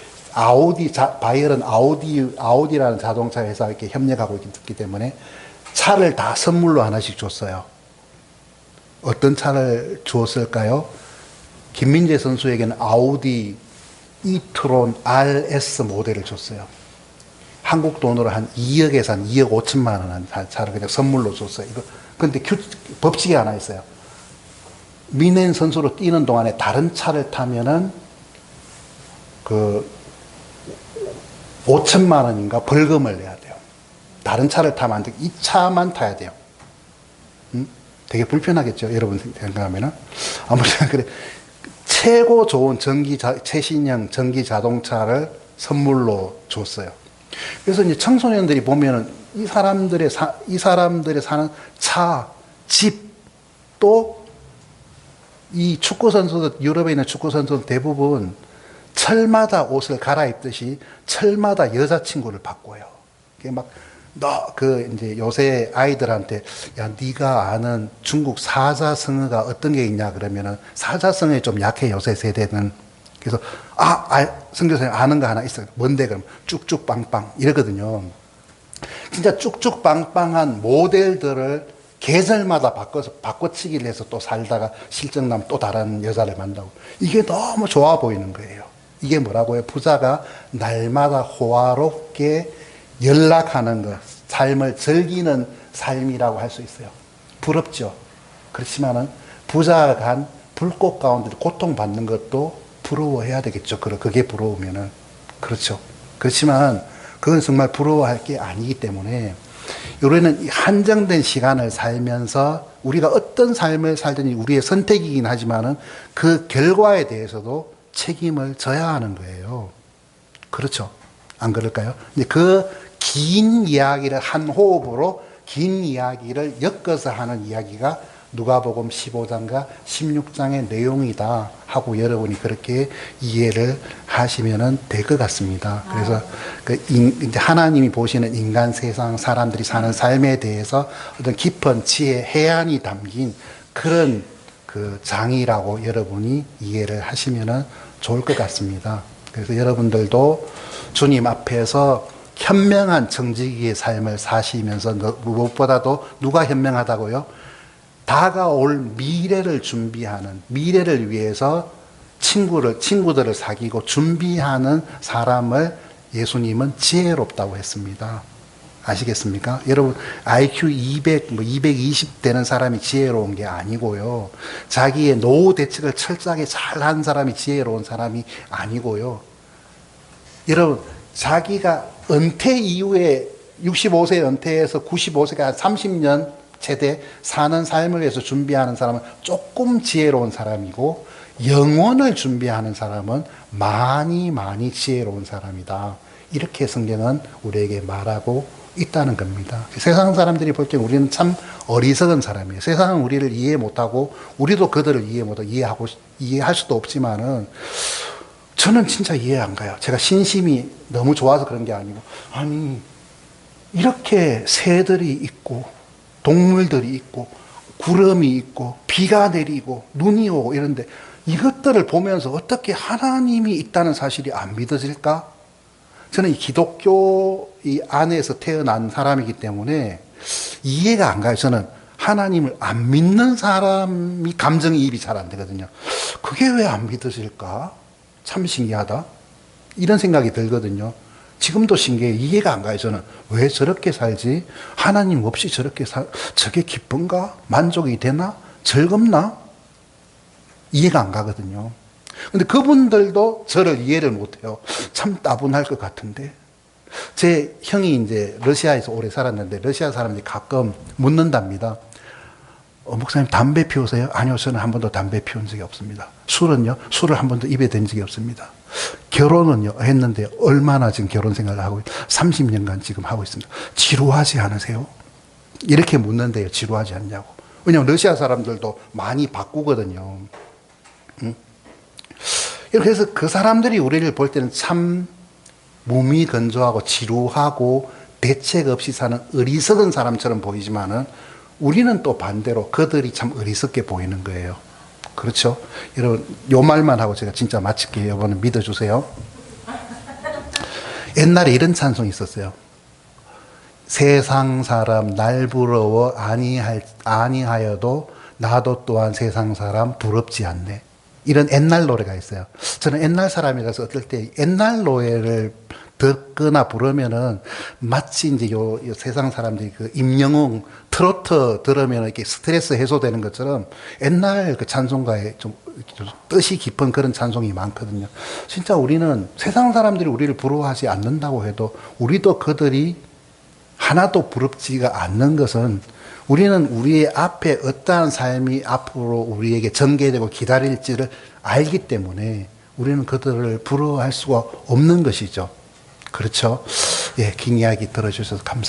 바이언은 아우디라는 자동차 회사와 이렇게 협력하고 있기 때문에 차를 다 선물로 하나씩 줬어요. 어떤 차를 주었을까요? 김민재 선수에게는 아우디 이트론 RS 모델을 줬어요. 한국 돈으로 한 2억에서 한 2억 5천만 원 한 차를 그냥 선물로 줬어요. 근데 법칙이 하나 있어요. 미넨 선수로 뛰는 동안에 다른 차를 타면은 5천만 원인가 벌금을 내야 돼요. 다른 차를 타면 안 돼. 이 차만 타야 돼요. 되게 불편하겠죠. 여러분 생각하면은. 아무튼 그래. 최고 좋은 최신형 전기 자동차를 선물로 줬어요. 그래서 이제 청소년들이 보면은 이 사람들의 사는 차, 집, 또 이 축구 선수들, 유럽에 있는 축구 선수들 대부분 철마다 옷을 갈아입듯이 철마다 여자친구를 바꿔요. 그게 막, 이제 요새 아이들한테, 야, 네가 아는 중국 사자성어가 어떤 게 있냐, 그러면은, 사자성어에 좀 약해, 요새 세대는. 그래서, 성 교수님 아는 거 하나 있어요. 뭔데, 그럼? 쭉쭉빵빵. 이러거든요. 진짜 쭉쭉빵빵한 모델들을 계절마다 바꿔치기를 해서 또 살다가 실적 나면 또 다른 여자를 만나고. 이게 너무 좋아 보이는 거예요. 이게 뭐라고요? 부자가 날마다 호화롭게 연락하는 것, 삶을 즐기는 삶이라고 할 수 있어요. 부럽죠. 그렇지만은 부자가 간 불꽃 가운데 고통받는 것도 부러워해야 되겠죠. 그게 부러우면은. 그렇죠. 그렇지만 그건 정말 부러워할 게 아니기 때문에 우리는 한정된 시간을 살면서 우리가 어떤 삶을 살든지 우리의 선택이긴 하지만은 그 결과에 대해서도 책임을 져야 하는 거예요. 그렇죠. 안 그럴까요? 그 긴 이야기를 한 호흡으로 긴 이야기를 엮어서 하는 이야기가 누가복음 15장과 16장의 내용이다 하고 여러분이 그렇게 이해를 하시면 될 것 같습니다. 그래서 이제 하나님이 보시는 인간 세상 사람들이 사는 삶에 대해서 어떤 깊은 지혜, 해안이 담긴 그런 그 장이라고 여러분이 이해를 하시면 좋을 것 같습니다. 그래서 여러분들도 주님 앞에서 현명한 정직의 삶을 사시면서 무엇보다도 누가 현명하다고요? 다가올 미래를 준비하는, 미래를 위해서 친구들을 사귀고 준비하는 사람을 예수님은 지혜롭다고 했습니다. 아시겠습니까? 여러분, IQ 200, 220 되는 사람이 지혜로운 게 아니고요. 자기의 노후 대책을 철저하게 잘한 사람이 지혜로운 사람이 아니고요. 여러분, 자기가 은퇴 이후에 65세 은퇴해서 95세가 30년 최대 사는 삶을 위해서 준비하는 사람은 조금 지혜로운 사람이고 영원을 준비하는 사람은 많이 지혜로운 사람이다. 이렇게 성경은 우리에게 말하고 있다는 겁니다. 세상 사람들이 볼 때 우리는 참 어리석은 사람이에요. 세상은 우리를 이해 못하고 우리도 그들을 이해할 수도 없지만은 저는 진짜 이해 안 가요. 제가 신심이 너무 좋아서 그런 게 아니고, 아니, 이렇게 새들이 있고, 동물들이 있고, 구름이 있고, 비가 내리고, 눈이 오고 이런데, 이것들을 보면서 어떻게 하나님이 있다는 사실이 안 믿어질까? 저는 이 기독교 안에서 태어난 사람이기 때문에 이해가 안 가요. 저는 하나님을 안 믿는 사람이 감정이입이 잘 안 되거든요. 그게 왜 안 믿어질까? 참 신기하다. 이런 생각이 들거든요. 지금도 신기해요. 이해가 안 가요. 저는 왜 저렇게 살지? 하나님 없이 저게 기쁜가? 만족이 되나? 즐겁나? 이해가 안 가거든요. 근데 그분들도 저를 이해를 못해요. 참 따분할 것 같은데. 제 형이 이제 러시아에서 오래 살았는데 러시아 사람들이 가끔 묻는답니다. 목사님 담배 피우세요? 아니요, 저는 한 번도 담배 피운 적이 없습니다. 술은요? 술을 한 번도 입에 댄 적이 없습니다. 결혼은요? 했는데 얼마나 지금 결혼 생활을 하고 30년간 지금 하고 있습니다. 지루하지 않으세요? 이렇게 묻는데요. 지루하지 않냐고. 왜냐하면 러시아 사람들도 많이 바꾸거든요. 이렇게 해서 그 사람들이 우리를 볼 때는 참 무미건조하고 지루하고 대책 없이 사는 어리석은 사람처럼 보이지만은 우리는 또 반대로 그들이 참 어리석게 보이는 거예요. 그렇죠? 여러분, 요 말만 하고 제가 진짜 마칠게요. 여러분 믿어주세요. 옛날에 이런 찬송이 있었어요. 세상 사람 날 부러워 아니하여도 나도 또한 세상 사람 부럽지 않네. 이런 옛날 노래가 있어요. 저는 옛날 사람이라서 어떨 때 옛날 노래를 듣거나 부르면은 마치 이제 요 세상 사람들이 그 임영웅 트로트 들으면 이렇게 스트레스 해소되는 것처럼 옛날 그 찬송가에 좀 뜻이 깊은 그런 찬송이 많거든요. 진짜 우리는 세상 사람들이 우리를 부러워하지 않는다고 해도 우리도 그들이 하나도 부럽지가 않는 것은 우리는 우리의 앞에 어떠한 삶이 앞으로 우리에게 전개되고 기다릴지를 알기 때문에 우리는 그들을 부러워할 수가 없는 것이죠. 그렇죠? 예, 긴 이야기 들어주셔서 감사합니다.